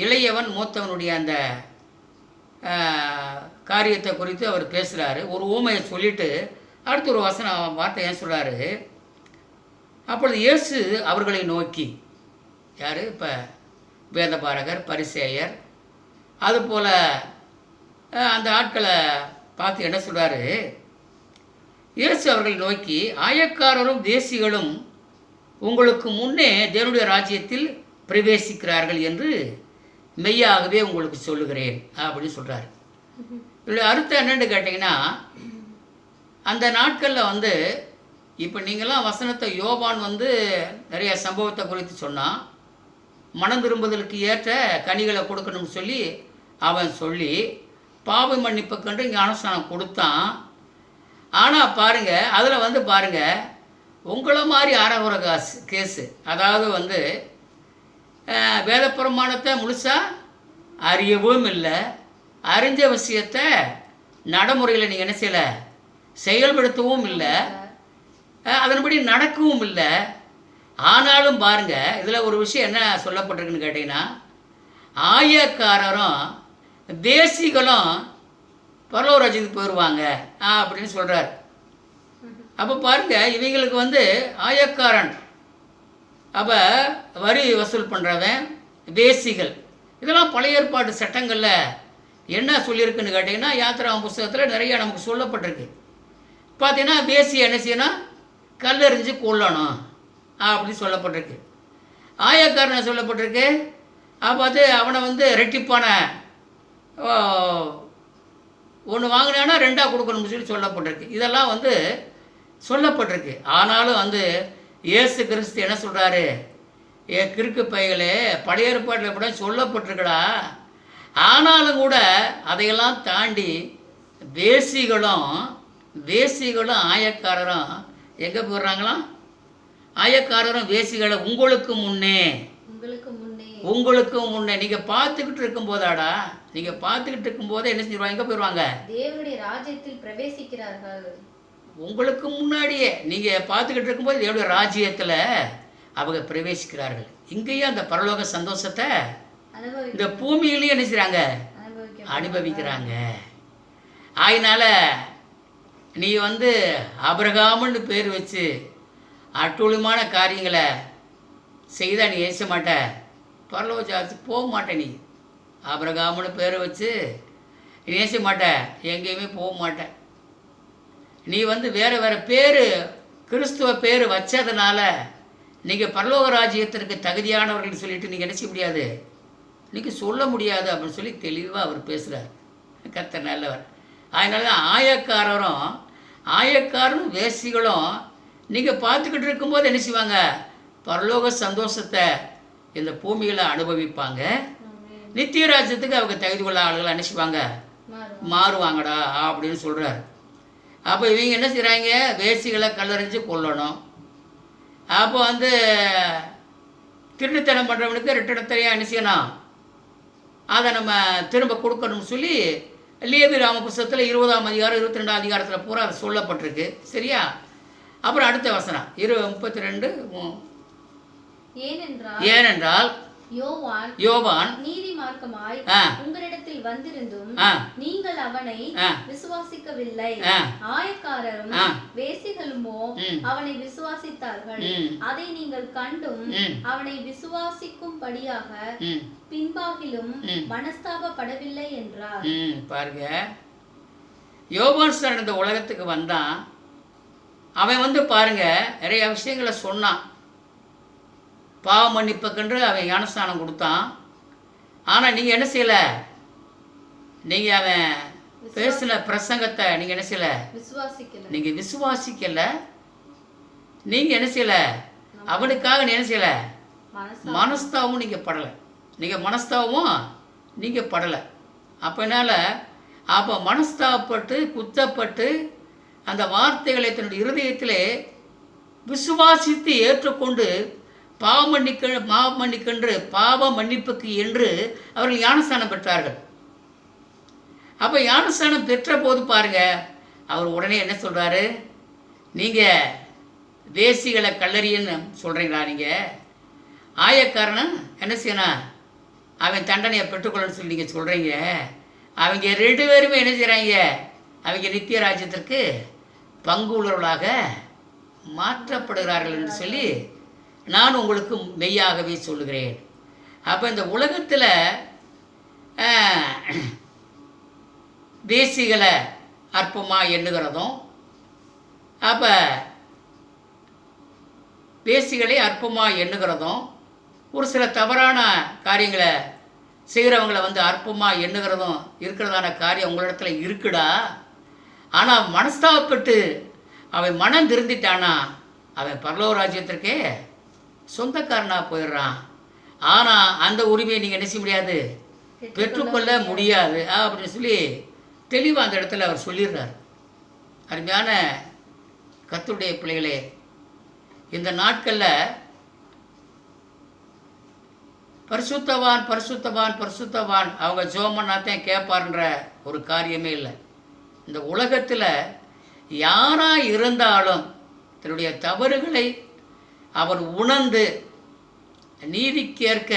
இளையவன் மூத்தவனுடைய அந்த காரியத்தை குறித்து அவர் பேசுகிறாரு. ஒரு ஊமையை சொல்லிவிட்டு அடுத்து ஒரு வார்த்தை ஏன் சொல்கிறாரு, அப்பொழுது இயேசு அவர்களை நோக்கி, யார், இப்போ வேதபாரகர், பரிசேயர், அதுபோல் அந்த ஆட்களை பார்த்து என்ன சொல்கிறாரு, இயேசு அவர்களை நோக்கி, ஆயக்காரரும் தேசிகளும் உங்களுக்கு முன்னே தேவனுடைய ராஜ்யத்தில் பிரவேசிக்கிறார்கள் என்று மெய்யாகவே உங்களுக்கு சொல்லுகிறேன் அப்படின்னு சொல்கிறாரு. இதில் அர்த்தம் என்னென்னு கேட்டிங்கன்னா, அந்த நாட்களில் வந்து இப்போ நீங்களாம் வசனத்தை யோவான் வந்து நிறைய சம்பவத்தை குறித்து சொன்னான். மனம் திரும்புதலுக்கு ஏற்ற கனிகளை கொடுக்கணும்னு சொல்லி அவன் சொல்லி பாவ மன்னிப்பு கண்டு ஞானஸ்நானம் கொடுத்தான். ஆனால் பாருங்கள், அதில் வந்து பாருங்கள், உங்களை மாதிரி அறகுறை கேஸு, அதாவது வந்து வேத பிரமாணத்தை முழுசாக அறியவும் இல்லை, அறிஞ்ச விஷயத்தை நடைமுறையில் நீங்கள் என்ன செய்யலை, செயல்படுத்தவும் இல்லை, அதன்படி நடக்கவும் இல்லை. ஆனாலும் பாருங்கள், இதில் ஒரு விஷயம் என்ன சொல்லப்பட்டிருக்குன்னு கேட்டிங்கன்னா, ஆயக்காரரும் தேசிகளும் பரலோக ராஜ்யத்துக்கு போயிடுவாங்க அப்படின்னு சொல்கிறார். அப்போ பாருங்கள், இவங்களுக்கு வந்து ஆயக்காரன், அப்போ வரி வசூல் பண்ணுறவன், தேசிகள், இதெல்லாம் பழைய ஏற்பாடு சட்டங்களில் என்ன சொல்லியிருக்குன்னு கேட்டிங்கன்னா, யாத்திராம புஸ்தகத்தில் நிறையா நமக்கு சொல்லப்பட்டிருக்கு. பார்த்தீங்கன்னா தேசி என்ன செய்யணும், கல்லெறிஞ்சு கொல்லணும் அப்படின்னு சொல்லப்பட்டிருக்கு. ஆயக்காரன் சொல்லப்பட்டிருக்கு, பார்த்து அவனை வந்து ரெட்டிப்பான ஒன்று வாங்கினானா 2ஆக கொடுக்கணும்னு சொல்லி சொல்லப்பட்டிருக்கு. இதெல்லாம் வந்து சொல்லப்பட்டிருக்கு. ஆனாலும் வந்து இயேசு கிறிஸ்து என்ன சொல்கிறாரு, கிறுக்கு பைகளே, பழைய ஏற்பாட்டில் கூட சொல்லப்பட்டிருக்கடா, ஆனாலும் கூட அதையெல்லாம் தாண்டி தேசிகளும் ஆயக்காரரும் எங்கே போடுறாங்களாம், ஆயக்காரரும் வேசிகளை உங்களுக்கு முன்னே நீங்கள் பார்த்துக்கிட்டு இருக்கும்போதாடா, நீங்கள் பார்த்துக்கிட்டு இருக்கும்போதே என்ன செஞ்சிருவாங்க, எங்கே போயிடுவாங்க, தேவனுடைய ராஜ்யத்தில் பிரவேசிக்கிறார்கள். உங்களுக்கு முன்னாடியே நீங்கள் பார்த்துக்கிட்டு இருக்கும்போது தேவனுடைய ராஜ்யத்தில் அவங்க பிரவேசிக்கிறார்கள். இங்கேயும் அந்த பரலோக சந்தோஷத்தை இந்த பூமியிலையும் என்ன செய்கிறாங்க, அனுபவிக்கிறாங்க. அதனால நீ வந்து ஆபிரகாம்னு பேர் வச்சு அட்டூழியமான காரியங்களை செய்தால் நீ ஏச மாட்ட, பரலோக ராஜ்யத்துக்கு போக மாட்டேன். நீ ஆபிரகாம்னு பேரை வச்சு நீ ஏச மாட்ட, எங்கேயுமே போக மாட்டேன். நீ வந்து வேறு பேர், கிறிஸ்துவ பேர் வச்சதுனால நீங்கள் பரலோக ராஜ்யத்திற்கு தகுதியானவர்கள் சொல்லிட்டு நீங்கள் என்ன செய்ய முடியாது, நீங்கள் சொல்ல முடியாது அப்படின்னு சொல்லி தெளிவாக அவர் பேசுகிறார். கர்த்தர் நல்லவர். அதனால தான் ஆயக்காரரும் வேசிகளும் நீங்கள் பார்த்துக்கிட்டு இருக்கும்போது என்ன செய்வாங்க, பரலோக சந்தோஷத்தை இந்த பூமியில் அனுபவிப்பாங்க. நித்திய ராஜ்யத்துக்கு அவங்க தகுதி கொள்ள ஆளுகள் என்ன செய்வாங்க, மாறுவாங்கடா அப்படின்னு சொல்கிறார். அப்போ இவங்க என்ன செய்கிறாங்க, வேசிகளை கல்லறிஞ்சு கொல்லணும். அப்போ வந்து திருட்டுத்தனம் பண்ணுறவனுக்கு ரெட்டத்தனையாக என்ன செய்யணும், அதை நம்ம திரும்ப கொடுக்கணும்னு சொல்லி லேவி ராம புஸ்தகத்தில் 20ஆம் அதிகாரம் 22ஆம் அதிகாரத்தில் பூரா அது சொல்லப்பட்டிருக்கு. சரியா? அப்புறம் அடுத்த வசனம் 32. ஏனென்றால் யோவான் நீதி மார்க்கமாய் உங்களிடத்தில் வந்திருந்தும் நீங்கள் அவனை விசுவாசிக்கவில்லை, ஆயக்காரரும் வேசிகளுமோ அவனை விசுவாசித்தார்கள், அதை நீங்கள் கண்டும் அவனை விசுவாசிக்கும்படியாக பின்பாகிலும் மனஸ்தாபப்படவில்லை என்றார். பாருங்க, யோவான் சார் இந்த உலகத்துக்கு வந்தான். அவன் வந்து பாருங்க நிறைய விஷயங்களை சொன்னான். பாவ மன்னிப்புக்கென்று அவன் ஞானஸ்தானம் கொடுத்தான். ஆனால் நீங்கள் என்ன செய்யலை, நீங்கள் அவன் பேசின பிரசங்கத்தை நீங்கள் என்ன செய்யலை, நீங்கள் விசுவாசிக்கலை. நீங்கள் என்ன செய்யலை, அவனுக்காக என்ன செய்யலை, மனஸ்தாபமும் நீங்கள் படலை. நீங்கள் படலை. அப்போ மனஸ்தாபப்பட்டு குத்தப்பட்டு அந்த வார்த்தைகளை தன்னுடைய இருதயத்திலே விசுவாசித்து ஏற்றுக்கொண்டு பாவ மன்னிப்புக்கு என்று அவர்கள் ஞானஸ்தானம் பெற்றார்கள். அப்போ ஞானஸ்தானம் பெற்ற போது பாருங்க, அவர் உடனே என்ன சொல்கிறாரு, நீங்கள் தேசிகளை கல்லறின்னு சொல்கிறீங்களா, நீங்கள் ஆயக்காரனை என்ன செய்யணும், அவன் தண்டனையை பெற்றுக்கொள்ளணும்னு சொல்லி நீங்கள் சொல்கிறீங்க. அவங்க 2 பேருமே என்ன செய்கிறாங்க, அவங்க நித்திய ராஜ்யத்திற்கு பங்கு உள்ளவர்களாக மாற்றப்படுகிறார்கள் என்று சொல்லி நான் உங்களுக்கு மெய்யாகவே சொல்லுகிறேன். அப்போ இந்த உலகத்தில் தேசிகளை அற்பமாக எண்ணுகிறதும், அப்போ தேசிகளை அற்பமாக எண்ணுகிறதும், ஒரு சில தவறான காரியங்களை செய்கிறவங்களை வந்து அற்பமாக எண்ணுகிறதும் இருக்கிறதான காரியம் உங்களிடத்துல இருக்குடா. ஆனால் மனஸ்தாபப்பட்டு அவன் மனம் திருந்திட்டானா அவன் பரலோக ராஜ்யத்திற்கே சொந்தக்காரனாக போயிடுறான். ஆனால் அந்த உரிமையை நீங்கள் என்ன செய்ய முடியாது, பெற்றுக்கொள்ள முடியாது அப்படின்னு சொல்லி தெளிவாக அந்த இடத்துல அவர் சொல்லிடுறார். அருமையான கர்த்தருடைய பிள்ளைகளே, இந்த நாட்களில் பரிசுத்தவான் பரிசுத்தவான் பரிசுத்தவான் அவங்க ஜோமன்னாத்தான் கேட்பார்ன்ற ஒரு காரியமே இல்லை. இந்த உலகத்தில் யாராக இருந்தாலும் தன்னுடைய தவறுகளை அவர் உணர்ந்து நீதிக்கேற்க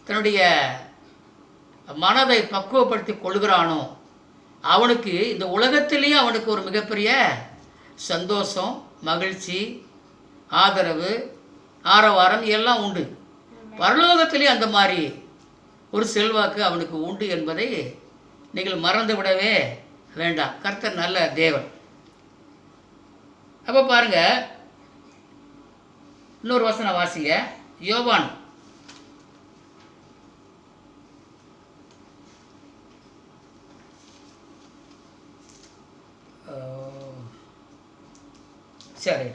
தன்னுடைய மனதை பக்குவப்படுத்தி கொள்கிறானோ அவனுக்கு இந்த உலகத்திலேயே அவனுக்கு ஒரு மிகப்பெரிய சந்தோஷம், மகிழ்ச்சி, ஆதரவு, ஆரவாரம் எல்லாம் உண்டு. பரலோகத்திலே அந்த மாதிரி ஒரு செல்வாக்கு அவனுக்கு உண்டு என்பதை நீங்கள் மறந்து விடவே வேண்டாம். கர்த்தர் நல்ல தேவன். அப்போ பாருங்க, இன்னொரு வசனம் வாசிங்க. யோவான் சரி,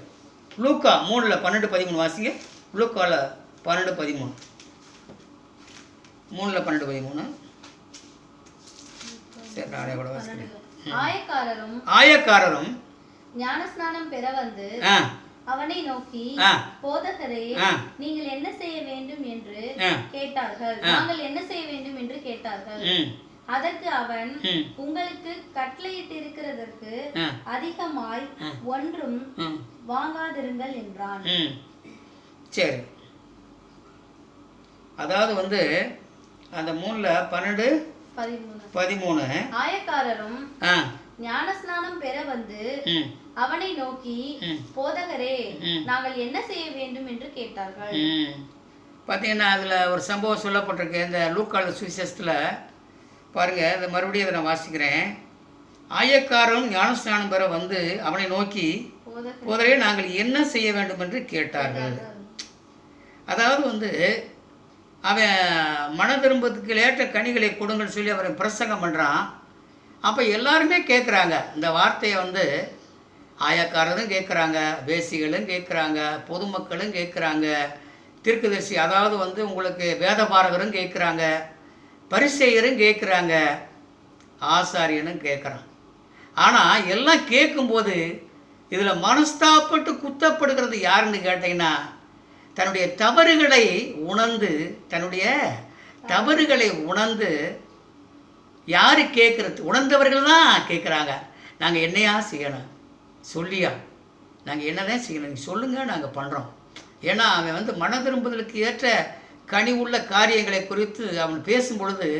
லூக்கா 3:12-13 வாசிங்க. லூக்காவில் 12:13, 3:12-13. சரி, நானே கூட வாசிக்கிறேன். ஆயக்காரரும் ஞானஸ்நானம் பெற வந்து அவனை நோக்கி, போதகரே, நீங்கள் என்ன செய்ய வேண்டும் என்று கேட்டார்கள். நாங்கள் என்ன செய்ய வேண்டும் என்று கேட்டார்கள். அதற்கு அவன், உங்களுக்கு கட்டளையிட்டிருக்கிறதற்கு அதிகமாய் ஒன்றும் வாங்காதிருங்கள் என்றான். சரி, அதாவது அந்த 3:12-13 ஆயக்காரரும் ஞானஸ்நானம் பெற வந்து அவனை நோக்கி, போதகரே, நாங்கள் என்ன செய்ய வேண்டும் என்று கேட்டார்கள். பார்த்தீங்கன்னா அதில் ஒரு சம்பவம் சொல்லப்பட்டிருக்கு இந்த லூக்கால சுவிசேஷத்தில். பாருங்கள், இந்த மறுபடியும் அதை நான் வாசிக்கிறேன். ஆயக்காரரும் ஞானஸ்நானம் பெற வந்து அவனை நோக்கி, போதகரே, நாங்கள் என்ன செய்ய வேண்டும் என்று கேட்டார்கள். அதாவது அவன் மன திரும்பத்துக்கு ஏற்ற கனிகளை கொடுங்கன்னு சொல்லி அவரை பிரசங்கம் பண்ணுறான். அப்போ எல்லாருமே கேட்குறாங்க இந்த வார்த்தையை. ஆயக்காரரும் கேட்குறாங்க, வேசிகளும் கேட்குறாங்க, பொதுமக்களும் கேட்குறாங்க, தீர்க்கதரிசி அதாவது உங்களுக்கு வேதபாரகரும் கேட்குறாங்க, பரிசேயரும் கேட்குறாங்க, ஆசாரியனும் கேட்குறான். ஆனால் எல்லாம் கேட்கும்போது இதில் மனஸ்தாப்பட்டு குத்தப்படுகிறது யாருன்னு கேட்டிங்கன்னா, தன்னுடைய தவறுகளை உணர்ந்து யார் கேட்குறது, உணர்ந்தவர்கள் தான் கேட்குறாங்க. நாங்கள் என்னையா செய்யணும் சொல்லியா, நாங்கள் என்னதான் செய்யணும், நீங்கள் சொல்லுங்கள், நாங்கள் பண்ணுறோம். ஏன்னா அவன் மன திரும்புதலுக்கு ஏற்ற கனி உள்ள காரியங்களை குறித்து அவன் பேசும் பொழுது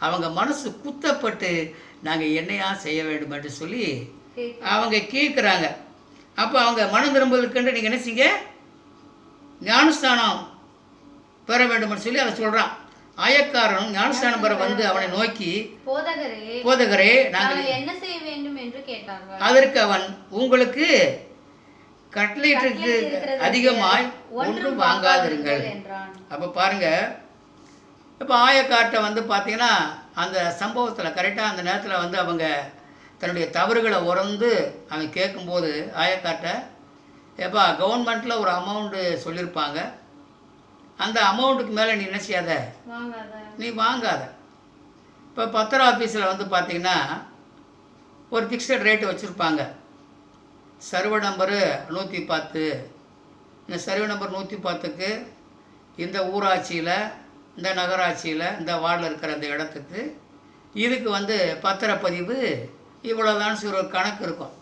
அவங்க மனசு குத்தப்பட்டு நாங்கள் என்னையா செய்ய வேண்டும் என்று சொல்லி அவங்க கேட்குறாங்க. அப்போ அவங்க மன திரும்புதலுக்குன்று நீங்கள் என்ன செய்ய, ஞானஸ்தானம் பெற வேண்டும் சொல்லி அதை சொல்கிறான். ஆயக்காரன் ஞானஸ்தானம் பெற வந்து அவனை நோக்கி, போதகரே, நாங்கள் என்ன செய்ய வேண்டும் என்று கேட்டார்கள். அதற்கு அவன், உங்களுக்கு கட்டளையிட்டு அதிகமாய் ஒன்றும் வாங்காதிருங்கள் என்றான். அப்போ பாருங்க, இப்போ ஆயக்கார்ட்ட பார்த்தீங்கன்னா அந்த சம்பவத்தில் கரெக்டாக அந்த நேரத்தில் அவங்க தன்னுடைய தவறுகளை உணர்ந்து அவன் கேட்கும்போது ஆயக்கார்ட்ட, எப்பா கவர்மெண்ட்டில் ஒரு அமௌண்ட்டு சொல்லியிருப்பாங்க, அந்த அமௌண்ட்டுக்கு மேலே நீ என்ன செய்யாத, நீ வாங்காத. இப்போ பத்திர ஆஃபீஸில் பார்த்தீங்கன்னா ஒரு ஃபிக்ஸட் ரேட்டு வச்சுருப்பாங்க. Survey number 110. இந்த சர்வே நம்பர் 110க்கு இந்த ஊராட்சியில், இந்த நகராட்சியில், இந்த வார்டில் இருக்கிற அந்த இடத்துக்கு இதுக்கு பத்திரப்பதிவு இவ்வளோதான் ஒரு கணக்கு இருக்கும்.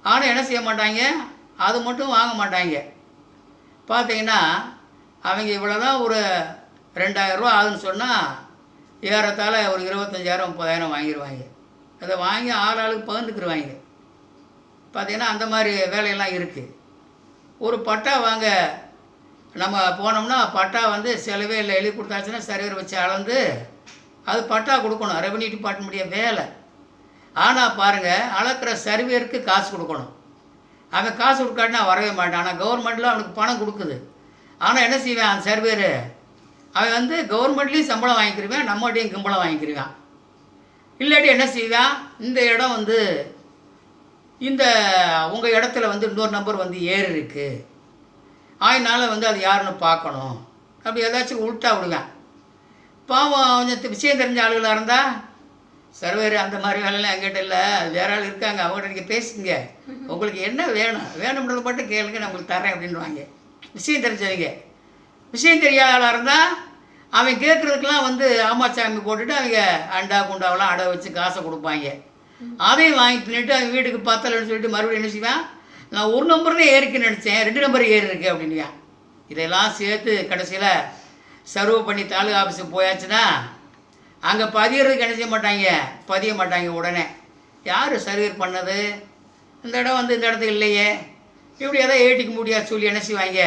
ஆனால் என்ன செய்ய மாட்டாங்க, அது மட்டும் வாங்க மாட்டாங்க. பார்த்தீங்கன்னா அவங்க இவ்வளோதான் ஒரு 2000 ரூபா ஆகுதுன்னு சொன்னால் ஏறத்தாழ ஒரு 25,000-30,000 வாங்கிடுவாங்க. அதை வாங்கி ஆளுக்கு பகிர்ந்துக்கிடுவாங்க. பார்த்தீங்கன்னா அந்த மாதிரி வேலையெல்லாம் இருக்குது. ஒரு பட்டா வாங்க நம்ம போனோம்னா பட்டா செலவே இல்லை, எழுதி கொடுத்தாச்சுன்னா சர்வேர் வச்சு அளந்து அது பட்டா கொடுக்கணும், ரெவன்யூ டிபார்ட்மெண்ட்டுடைய வேலை. ஆனால் பாருங்கள், அளக்கிற சர்வேருக்கு காசு கொடுக்கணும். அவன் காசு கொடுக்காட்டினா வரவே மாட்டான். ஆனால் கவர்மெண்ட்டில் அவனுக்கு பணம் கொடுக்குது. ஆனால் என்ன செய்வான் அந்த சர்வேரு, அவன் கவர்மெண்ட்லேயும் சம்பளம் வாங்கிக்கிருவான், நம்மகிட்டையும் சம்பளம் வாங்கிக்கிருவான். இல்லாட்டி என்ன செய்வான், இந்த இடம் வந்து இந்த உங்கள் இடத்துல வந்து இன்னொரு நம்பர் வந்து ஏறி இருக்குது, அதனால் வந்து அது யாருன்னு பார்க்கணும், அப்படி ஏதாச்சும் உள்ட்டா விடுவேன். பாவம் கொஞ்சம் விஷயம் தெரிஞ்ச ஆளுகளாக இருந்தால், சர்வேர் அந்த மாதிரி வேலையெல்லாம் என்கிட்ட இல்லை, வேற ஆள் இருக்காங்க, அவங்கள்ட்ட நீங்கள் பேசுங்க, உங்களுக்கு என்ன வேணும்ன்றது மட்டும் கேளுங்க, நான் உங்களுக்கு தரேன் அப்படின்வாங்க. விஷயம் தெரிஞ்சவங்க. விஷயம் தெரியாத ஆளாக இருந்தால் அவன் கேட்குறதுக்கெலாம் வந்து ஆமாச்சாமி போட்டுட்டு அவங்க அண்டா குண்டாவெல்லாம் அடை வச்சு காசை கொடுப்பாங்க. அதையும் வாங்கி தின்னுட்டு அவன் வீட்டுக்கு பத்தலைன்னு சொல்லிட்டு மறுபடியும் என்ன செய்வான், நான் ஒரு நம்பர் தான் ஏறிக்குன்னு நினச்சேன், 2 நம்பர் ஏறி இருக்கு அப்படின்வான். இதெல்லாம் சேர்த்து கடைசியில் சர்வ் பண்ணி தாலுகா ஆஃபீஸுக்கு போயாச்சுன்னா அங்கே பதியறதுக்கு என்ன செய்ய மாட்டாங்க, பதிய மாட்டாங்க. உடனே யார் சர்வீர் பண்ணது, இந்த இடம் வந்து இந்த இடத்துக்கு இல்லையே, இப்படி எதாவது ஏட்டிக்க முடியாது சொல்லி என்ன செய்வாங்க,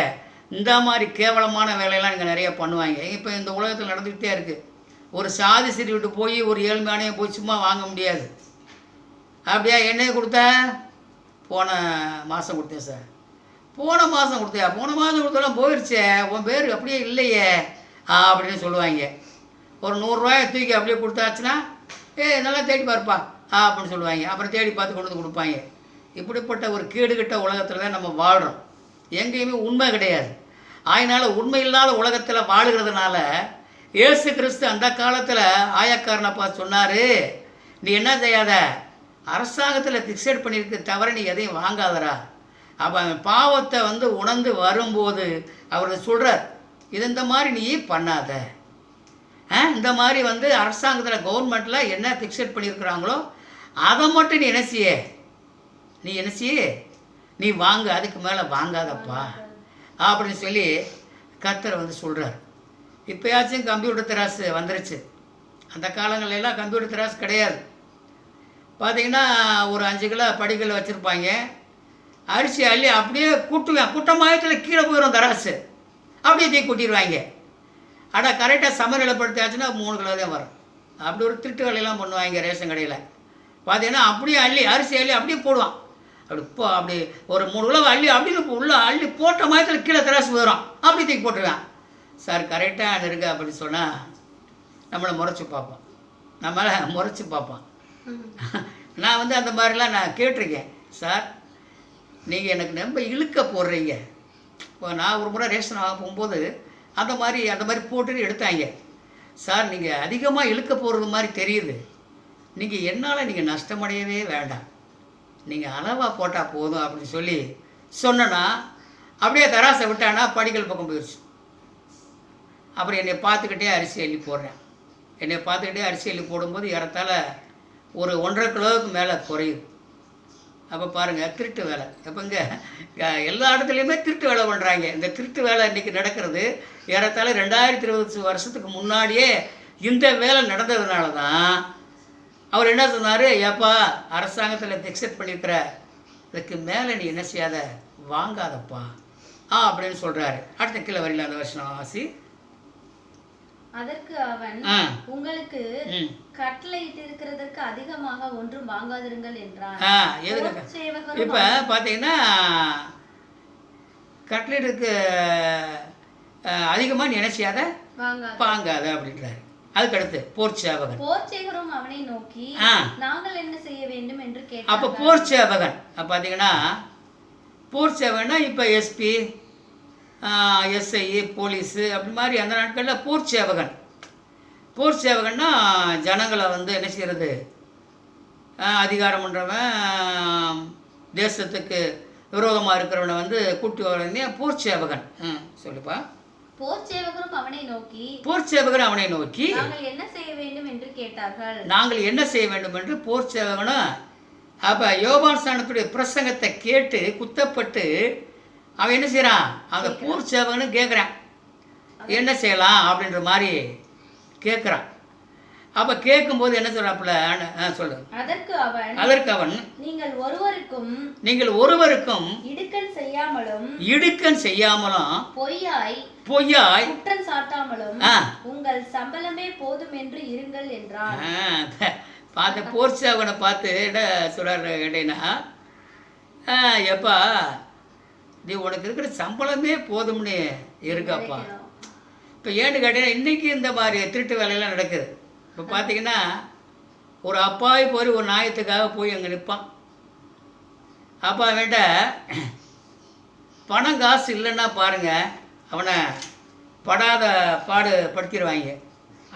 இந்த மாதிரி கேவலமான வேலையெல்லாம் இங்கே நிறைய பண்ணுவாங்க. இப்போ இந்த உலகத்தில் நடந்துக்கிட்டே இருக்குது. ஒரு சாதி சரி விட்டு போய் ஒரு ஏழ்மையானையை போய் சும்மா வாங்க முடியாது. அப்படியா என்னையை கொடுத்த, போன மாதம் கொடுத்தேன் சார், போன மாதம் கொடுத்தியா, போன மாதம் கொடுத்தெல்லாம் போயிடுச்சே, உன் பேர் அப்படியே இல்லையே அப்படின்னு சொல்லுவாங்க. ஒரு 100 ரூபாயை தூக்கி அப்படியே கொடுத்தாச்சுன்னா, நல்லா தேடி பார்ப்பா அப்படின்னு சொல்லுவாங்க. அப்புறம் தேடி பார்த்து கொண்டு வந்து கொடுப்பாங்க. இப்படிப்பட்ட ஒரு கேடுகட்ட உலகத்தில் தான் நம்ம வாழ்கிறோம். எங்கேயுமே உண்மை கிடையாது. அதனால் உண்மை இல்லாத உலகத்தில் வாழுகிறதுனால இயேசு கிறிஸ்து அந்த காலத்தில் ஆயக்காரனை பார்த்து சொன்னார், நீ என்ன செய்யாத, அரசாங்கத்தில் ஃபிக்ஸட் பண்ணியிருக்கு தவிர நீ எதையும் வாங்காதரா. அவன் பாவத்தை வந்து உணர்ந்து வரும்போது அவர் சொல்கிறார், இது இந்த மாதிரி நீ பண்ணாத, இந்த மாதிரி வந்து அரசாங்கத்தில் கவர்மெண்ட்டில் என்ன ஃபிக்ஸட் பண்ணியிருக்கிறாங்களோ அதை மட்டும் நீ என்ன செய்ய, நீ வாங்க, அதுக்கு மேலே வாங்காதப்பா அப்படின்னு சொல்லி கர்த்தர் வந்து சொல்கிறார். இப்போயாச்சும் கம்ப்யூட்டர் திராசு வந்துருச்சு. அந்த காலங்களெல்லாம் கம்ப்யூட்டர் திராசு கிடையாது. பார்த்திங்கன்னா ஒரு 5 கிலோ படிக்கல் வச்சுருப்பாங்க, அரிசி அள்ளி அப்படியே கூட்டுவேன், கூட்டமாயத்தில் கீழே போயிடும் தராசு, அப்படியே தூக்கி கூட்டிடுவாங்க. ஆனால் கரெக்டாக சமநிலைப்படுத்தியாச்சுன்னா 3 கிலோ தான் வரும். அப்படி ஒரு திருட்டு வேலையெல்லாம் பண்ணுவாங்க ரேஷன் கடையில். பார்த்தீங்கன்னா அப்படியே அரிசி அள்ளி அப்படியே போடுவான், அப்படி ஒரு 3 கிலோ அள்ளி அப்படின்னு உள்ள அள்ளி போட்ட மாயத்தில் கீழே திராசு போயிடும், அப்படி தூக்கி போட்டுருவேன். சார் கரெக்டாக இருக்கு அப்படின்னு சொன்னால் நம்மளை முறைச்சி பார்ப்பான். நான் வந்து அந்த மாதிரிலாம் நான் கேட்டிருக்கேன். சார் நீங்கள் எனக்கு ரொம்ப இழுக்க போடுறீங்க. இப்போ நான் ஒரு முறை ரேஷன் வாங்க போகும்போது அந்த மாதிரி போட்டுட்டு எடுத்தாங்க. சார் நீங்கள் அதிகமாக இழுக்க போடுறது மாதிரி தெரியுது, என்னால் நீங்கள் நஷ்டமடையவே வேண்டாம், நீங்கள் அளவாக போட்டால் போதும் அப்படின்னு சொல்லி சொன்னேன்னா அப்படியே தராசை விட்டானா படிக்கல் பக்கம் போயிடுச்சு. அப்புறம் என்னை பார்த்துக்கிட்டே அரிசி அள்ளி போடுறேன். அரிசி அள்ளி போடும்போது ஏறத்தாழ ஒரு 1.5 கிலோவுக்கு மேலே குறையுது. அப்போ பாருங்கள், திருட்டு வேலை. எப்போங்க எல்லா இடத்துலையுமே திருட்டு வேலை பண்ணுறாங்க. இந்த திருட்டு வேலை இன்றைக்கி நடக்கிறது ஏறத்தாழ 2020 வருஷத்துக்கு முன்னாடியே இந்த வேலை நடந்ததுனால தான் அவர் என்ன சொன்னார், ஏப்பா அரசாங்கத்தில் ஃபிக்ஸட் பண்ணியிருக்கிற இதுக்கு மேலே நீ என்ன செய்யாத, வாங்காதப்பா அப்படின்னு சொல்கிறாரு. அடுத்த கீழே வரையில் அந்த வருஷம் வாசி. அதற்கு அவன், உங்களுக்கு கட்டளையிட்டிருக்கிறதற்கு அதிகமாக ஒன்றும் வாங்காதிருங்கள் என்றான். இப்போ பார்த்தீங்கன்னா கட்டளைக்கு அதிகமாக நீ என்ன செய்யாத, வாங்காத அப்படின்றாரு. அதுக்கடுத்து போர்ச்சேவகரும் அவனை நோக்கி, நாங்கள் என்ன செய்ய வேண்டும் என்று கேட்டார். அப்போ போர்ச்சேவகன் பார்த்தீங்கன்னா, போர்ச்சேவகன்னா இப்போ எஸ்பி, எஸ்ஐ, போலீஸு அப்படி மாதிரி அந்த நாட்களில் போர் சேவகன்னா ஜனங்களை வந்து என்ன செய்கிறது, அதிகாரம் பண்ணுறவன், தேசத்துக்கு விரோதமாக இருக்கிறவனை வந்து கூட்டி வரனே போர் சேவகன். சொல்லுப்பா. போர்ச்சேவகரும் அவனை நோக்கி நாங்கள் என்ன செய்ய வேண்டும் என்று போர்ச்சேவகனும் அப்போ யோவான் ஸ்நானத்துடைய பிரசங்கத்தை கேட்டு குத்தப்பட்டு அவன் என்ன செய்கிறான், அந்த போர் சேவகனு கேட்குறான், என்ன செய்யலாம் அப்படின்ற மாதிரி கேட்குறான். அப்போ கேட்கும்போது என்ன சொல்கிறாப்புல, சொல்லு. அதற்கு அவன், நீங்கள் ஒருவருக்கும் இடுக்கண் செய்யாமலும் பொய்யாய் குற்றம் சாட்டாமலும் உங்கள் சம்பளமே போதும் என்று இருங்கள் என்றான். பார்த்த போர் சேவகனை பார்த்து சொல்கிறாரு கேட்டீங்கன்னா, எப்பா நீ உனக்கு இருக்கிற சம்பளமே போதும்னு இருக்கப்பா. இப்போ ஏன்னு கேட்டீங்கன்னா இன்றைக்கி இந்த மாதிரி திருட்டு வேலையெல்லாம் நடக்குது. இப்போ பார்த்தீங்கன்னா ஒரு அப்பாவி போய் ஒரு நியாயத்துக்காக போய் அங்கே நிற்பான். அப்போ அவன்கிட்ட பணம் காசு இல்லைன்னா பாருங்கள், அவனை படாத பாடு படுத்திடுவாங்க.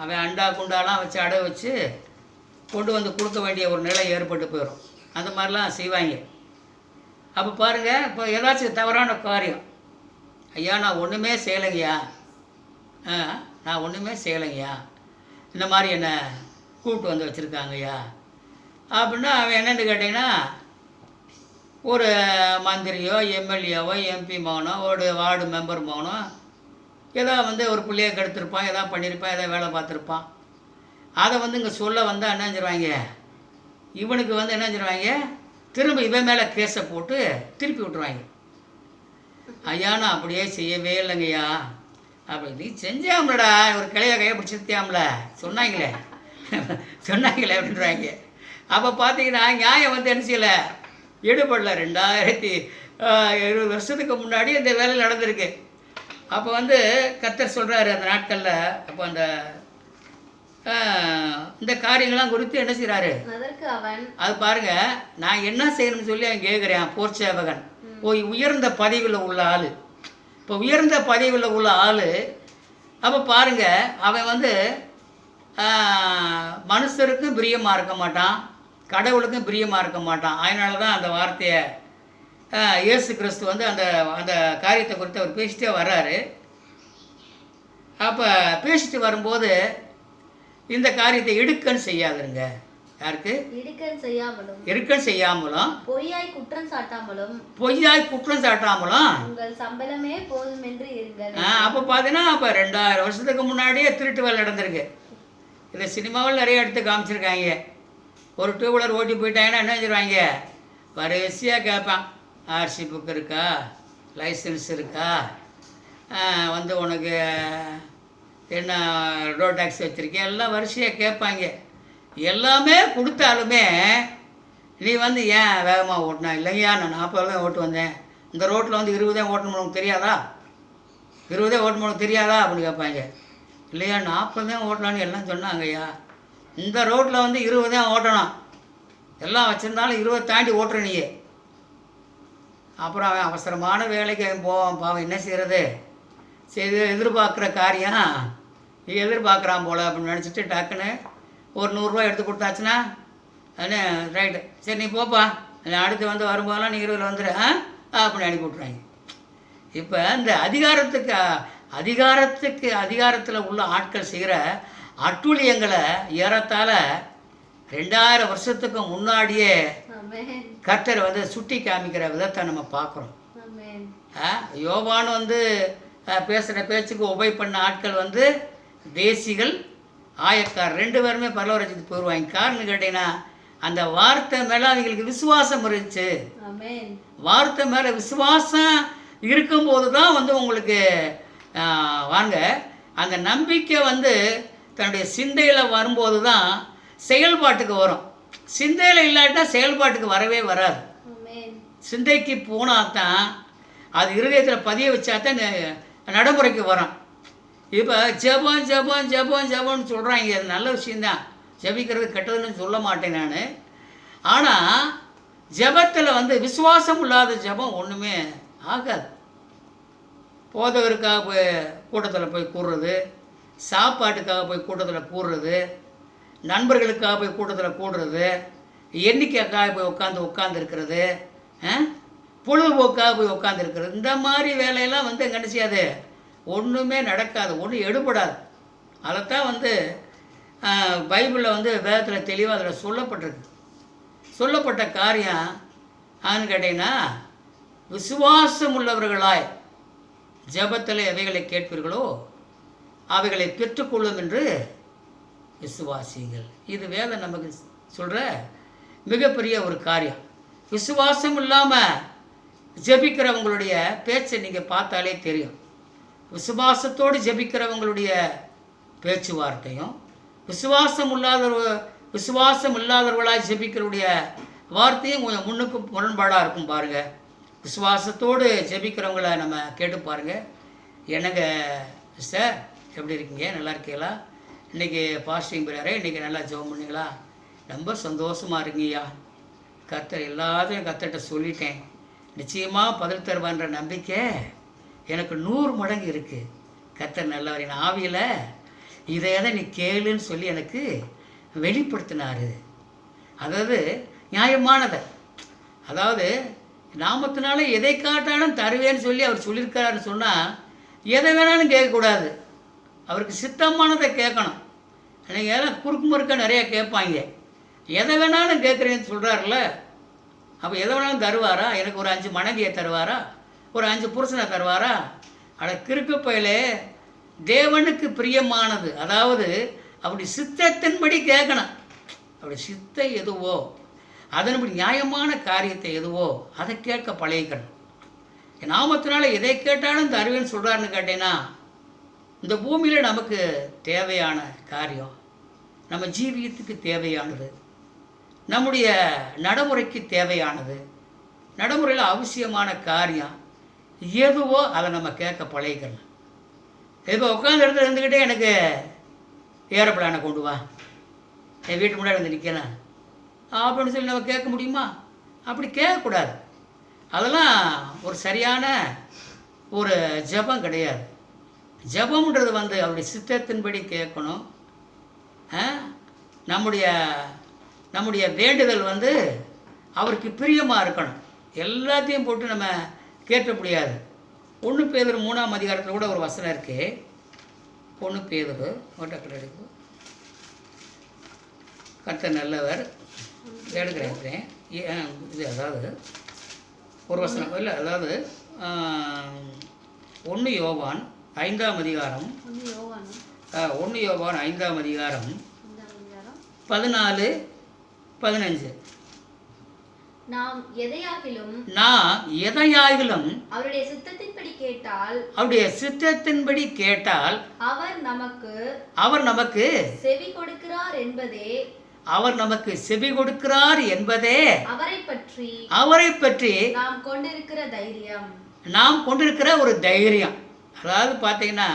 அவன் அண்டா குண்டாலாம் வச்சு அடை வச்சு கொண்டு வந்து கொடுக்க வேண்டிய ஒரு நிலை ஏற்பட்டு போயிடும். அந்த மாதிரிலாம் செய்வாங்க. அப்போ பாருங்கள், இப்போ ஏதாச்சும் தவறான காரியம், ஐயா நான் ஒன்றுமே செய்யலைங்கய்யா, நான் ஒன்றுமே செய்யலைங்கய்யா, இந்த மாதிரி என்னை கூப்பிட்டு வந்து வச்சுருக்காங்கய்யா அப்படின்னா அவன் என்னென்னு கேட்டிங்கன்னா, ஒரு மந்திரியோ எம்எல்ஏவோ எம்பி மகனோ ஒரு வார்டு மெம்பர் மகனோ ஏதோ வந்து ஒரு பிள்ளையை கெடுத்திருப்பான், எதாவது பண்ணியிருப்பான், எதாவது வேலை பார்த்துருப்பான். அதை வந்து இங்கே சொல்ல வந்தால் என்ன செஞ்சிருவாங்க, இவனுக்கு வந்து என்ன செஞ்சிருவாங்க, திரும்ப இவன் மேலே கேஸை போட்டு திருப்பி விட்டுருவாங்க. ஐயா நான் அப்படியே செய்யவே இல்லைங்கய்யா, அப்படி நீ செஞ்சாமலடா, ஒரு கிளைய கையை பிடிச்சிருத்தியாமல சொன்னாங்களே அப்படின்றாங்க. அப்போ பார்த்தீங்கன்னா நியாயம் வந்து என்ன செய்யலை, ஈடுபடல. 2020 வருஷத்துக்கு முன்னாடி இந்த வேலை நடந்திருக்கு. அப்போ வந்து கர்த்தர் சொல்கிறாரு அந்த நாட்களில், அப்போ அந்த இந்த காரியங்கள்லாம் குறித்து என்ன செய்கிறாரு, அது பாருங்க, நான் என்ன செய்யணும்னு சொல்லி அவன் கேட்குறேன். போர்ச்சேவகன் போய் உயர்ந்த பதவியில் உள்ள ஆள், இப்போ உயர்ந்த பதவியில் உள்ள ஆள். அப்போ பாருங்க, அவன் வந்து மனுஷருக்கும் பிரியமாக இருக்க மாட்டான், கடவுளுக்கும் பிரியமாக இருக்க மாட்டான். அதனால தான் அந்த வார்த்தையை இயேசு கிறிஸ்து வந்து அந்த அந்த காரியத்தை குறித்து அவர் பேசிட்டே வர்றாரு. அப்போ பேசிட்டு வரும்போது இந்த காரியத்தை இடுக்கன் செய்யாதுங்க. யாருக்கு? இடுக்கன் செய்யாமலும் பொய்யாய் குற்றம் சாட்டாமலும் உங்கள் சம்பளமே போதும் என்று இருங்கள். அப்போ பார்த்தீங்கன்னா அப்போ 2000 வருஷத்துக்கு முன்னாடியே திருட்டு வேலை நடந்திருக்கு. இதை சினிமாவில் நிறைய எடுத்து காமிச்சிருக்காங்க. ஒரு 2 வீலர் ஓட்டி போயிட்டாங்கன்னா என்ன செஞ்சிருவாங்க, வரிசையாக கேட்பான், ஆர்சி புக் இருக்கா, லைசன்ஸ் இருக்கா, வந்து உனக்கு என்ன ரோட் டேக்ஸ் வச்சுருக்கேன், எல்லாம் வரிசையாக கேட்பாங்க. எல்லாமே கொடுத்தாலுமே நீ வந்து ஏன் வேகமாக ஓட்டினா, இல்லையா நான் 40 தான் ஓட்டு வந்தேன், இந்த ரோட்டில் வந்து 20 தான் ஓட்டணும் உனக்கு தெரியாதா, 20 ஓட்டணும் உனக்கு தெரியாதா அப்படின்னு கேட்பாங்க. இல்லையா 40 தான் ஓட்டலான்னு எல்லாம் சொன்னாங்கய்யா, இந்த ரோட்டில் வந்து 20 தான் ஓட்டணும், எல்லாம் வச்சுருந்தாலும் 20 தாண்டி ஓட்டுற நீ. அப்புறம் அவன் அவசரமான வேலைக்கு அவன் போவான். பாவம் என்ன செய்கிறது, சரி எதிர்பார்க்குற காரியம் நீ எதிர்பார்க்குறான் போல் அப்படின்னு நினச்சிட்டு டக்குன்னு ஒரு 100 ரூபா எடுத்து கொடுத்தாச்சுன்னா அது ரைட்டு, சரி நீ போப்பா, அடுத்து வந்து வரும்போதெல்லாம் நீ 20 வந்துடு அப்படின்னு அனுப்பி விட்றாங்க. இப்போ இந்த அதிகாரத்தில் உள்ள ஆட்கள் செய்கிற அட்டூழியங்களை ஏறத்தாழ 2000 வருஷத்துக்கு முன்னாடியே கர்த்தர் வந்து சுட்டி காமிக்கிற விதத்தை நம்ம பார்க்குறோம். யோவான் வந்து பேசுகிற பேச்சுக்கு உபை பண்ண ஆட்கள் வந்து தேசிகள், ஆயக்கார் 2 பேருமே பரலோகத்துக்கு போயிடுவாங்க. காரணம் கேட்டீங்கன்னா அந்த வார்த்தை மேலே அவங்களுக்கு விசுவாசம் இருந்துச்சு. வார்த்தை மேலே விசுவாசம் இருக்கும்போது தான் வந்து உங்களுக்கு வாங்க அந்த நம்பிக்கை வந்து தன்னுடைய சிந்தையில் வரும்போது தான் செயல்பாட்டுக்கு வரும். சிந்தையில் இல்லாட்டா செயல்பாட்டுக்கு வரவே வராது. சிந்தைக்கு போனால் தான் அது இருதயத்தில் பதிய வச்சா தான் நடைமுறைக்கு வரும். இப்போ ஜெபம் ஜெபம் ஜெபம் ஜெபம்னு சொல்கிறாங்க, அது நல்ல விஷயந்தான், ஜெபிக்கிறது கெட்டதுன்னு சொல்ல மாட்டேன் நான். ஆனால் ஜெபத்தில் வந்து விசுவாசம் இல்லாத ஜெபம் ஒன்றுமே ஆகாது. போதகருக்காக போய் கூட்டத்தில் போய் கூடுறது, சாப்பாட்டுக்காக போய் கூட்டத்தில் கூடுறது, நண்பர்களுக்காக போய் கூட்டத்தில் கூடுறது, எண்ணிக்கைக்காக போய் உட்காந்து இருக்கிறது, பொழுதுபோக்காக போய் உட்காந்துருக்கிறது, இந்த மாதிரி வேலையெல்லாம் வந்து என்ன செய்யாது, ஒன்றுமே நடக்காது, ஒன்றும் எடுபடாது. அதைத்தான் வந்து பைபிளில் வந்து வேதத்தில் தெளிவாக அதில் சொல்லப்பட்டிருக்கு. சொல்லப்பட்ட காரியம் ஆன்னு கேட்டிங்கன்னா, விசுவாசம் உள்ளவர்களாய் ஜெபத்தில் எவைகளை கேட்பீர்களோ அவைகளை பெற்றுக்கொள்ளும் என்று விசுவாசிங்கள். இது வேதம் நமக்கு சொல்கிற மிகப்பெரிய ஒரு காரியம். விசுவாசம் இல்லாமல் ஜெபிக்கிறவங்களுடைய பேச்சை நீங்கள் பார்த்தாலே தெரியும். விசுவாசத்தோடு ஜெபிக்கிறவங்களுடைய பேச்சுவார்த்தையும் விசுவாசம் இல்லாதவர்களாக ஜெபிக்கிறவுடைய வார்த்தையும் கொஞ்சம் முன்னுக்கு முரண்பாடாக இருக்கும் பாருங்கள். விசுவாசத்தோடு ஜெபிக்கிறவங்கள நம்ம கேட்டு பாருங்கள். என்னங்க சார் எப்படி இருக்கீங்க, நல்லா இருக்கீங்களா, இன்றைக்கி பாஸ்டிங் பிரேயரே, இன்றைக்கி நல்லா ஜெபம் பண்ணிங்களா, ரொம்ப சந்தோஷமாக இருங்கய்யா. கர்த்தர் எல்லாத்தையும் கர்த்தர்கிட்ட சொல்லிட்டேன், நிச்சயமாக பதில் தருவான்ற நம்பிக்கை எனக்கு 100 மடங்கு இருக்குது. கர்த்தர் நல்லவர். என் ஆவியில் இதை நீ கேளுன்னு சொல்லி எனக்கு வெளிப்படுத்தினார். அதாவது நியாயமானதை, அதாவது நாமத்தினால எதை காட்டாலும் தருவேன்னு சொல்லி அவர் சொல்லியிருக்காருன்னு சொன்னால் எதை வேணாலும் கேட்கக்கூடாது, அவருக்கு சித்தமானதை கேட்கணும். நீங்கள் எல்லாம் குறுக்கு முறுக்க நிறையா கேட்பாங்க. எதை வேணாலும் கேட்குறேன்னு சொல்கிறாருல்ல, அப்போ எதை வேணாலும் தருவாரா? எனக்கு ஒரு 5 மனைவியை தருவாரா? ஒரு 5 புருஷனை தருவாரா? அட கிறுக்கு பயலே, தேவனுக்கு பிரியமானது, அதாவது அப்படி சித்தத்தின்படி கேட்கணும். அப்படி சித்தம் எதுவோ, அதன்படி நியாயமான காரியத்தை எதுவோ அதை கேட்க பழகிக்கணும். நாமத்தினால எதை கேட்டாலும் தருவேன்னு சொல்கிறாருன்னு கேட்டேன்னா, இந்த பூமியில் நமக்கு தேவையான காரியம், நம்ம ஜீவியத்துக்கு தேவையானது, நம்முடைய நடைமுறைக்கு தேவையானது, நடைமுறையில் அவசியமான காரியம் எதுவோ அதை நம்ம கேட்க பழகிக்கணும். இப்போ உட்காந்து இடத்துல இருந்துக்கிட்டே எனக்கு ஏரோப்ளானை கொண்டு வா, என் வீட்டு முன்னாடி வந்து நிற்கலாம் அப்படின்னு சொல்லி நம்ம கேட்க முடியுமா? அப்படி கேட்கக்கூடாது. அதெல்லாம் ஒரு சரியான ஒரு ஜெபம் கிடையாது. ஜெபம்ன்றது வந்து அவருடைய சித்தத்தின்படி கேட்கணும். நம்முடைய வேண்டுதல் வந்து அவருக்கு பிரியமாக இருக்கணும். எல்லாத்தையும் போட்டு நம்ம கேட்க முடியாது. 1 பேதுரு 3ஆம் அதிகாரத்தில் கூட ஒரு வசனம் இருக்குது. 1 பேதுரு ஓட்டக்கடை எடுக்கு, கர்த்தர் நல்லவர் எடுக்கிறேன். இது அதாவது ஒரு வசனம் இல்லை, அதாவது 1 யோவான் 5ஆம் அதிகாரம் 1 யோவான் 5ஆம் அதிகாரம் 14-15. நாம் எதையாகிலும் அவருடைய சித்தத்தின்படி கேட்டால் அவர் நமக்கு செவி கொடுக்கிறார் என்பதே அவரை பற்றி நாம் கொண்டிருக்கிற ஒரு தைரியம். அதாவது பார்த்தீங்கன்னா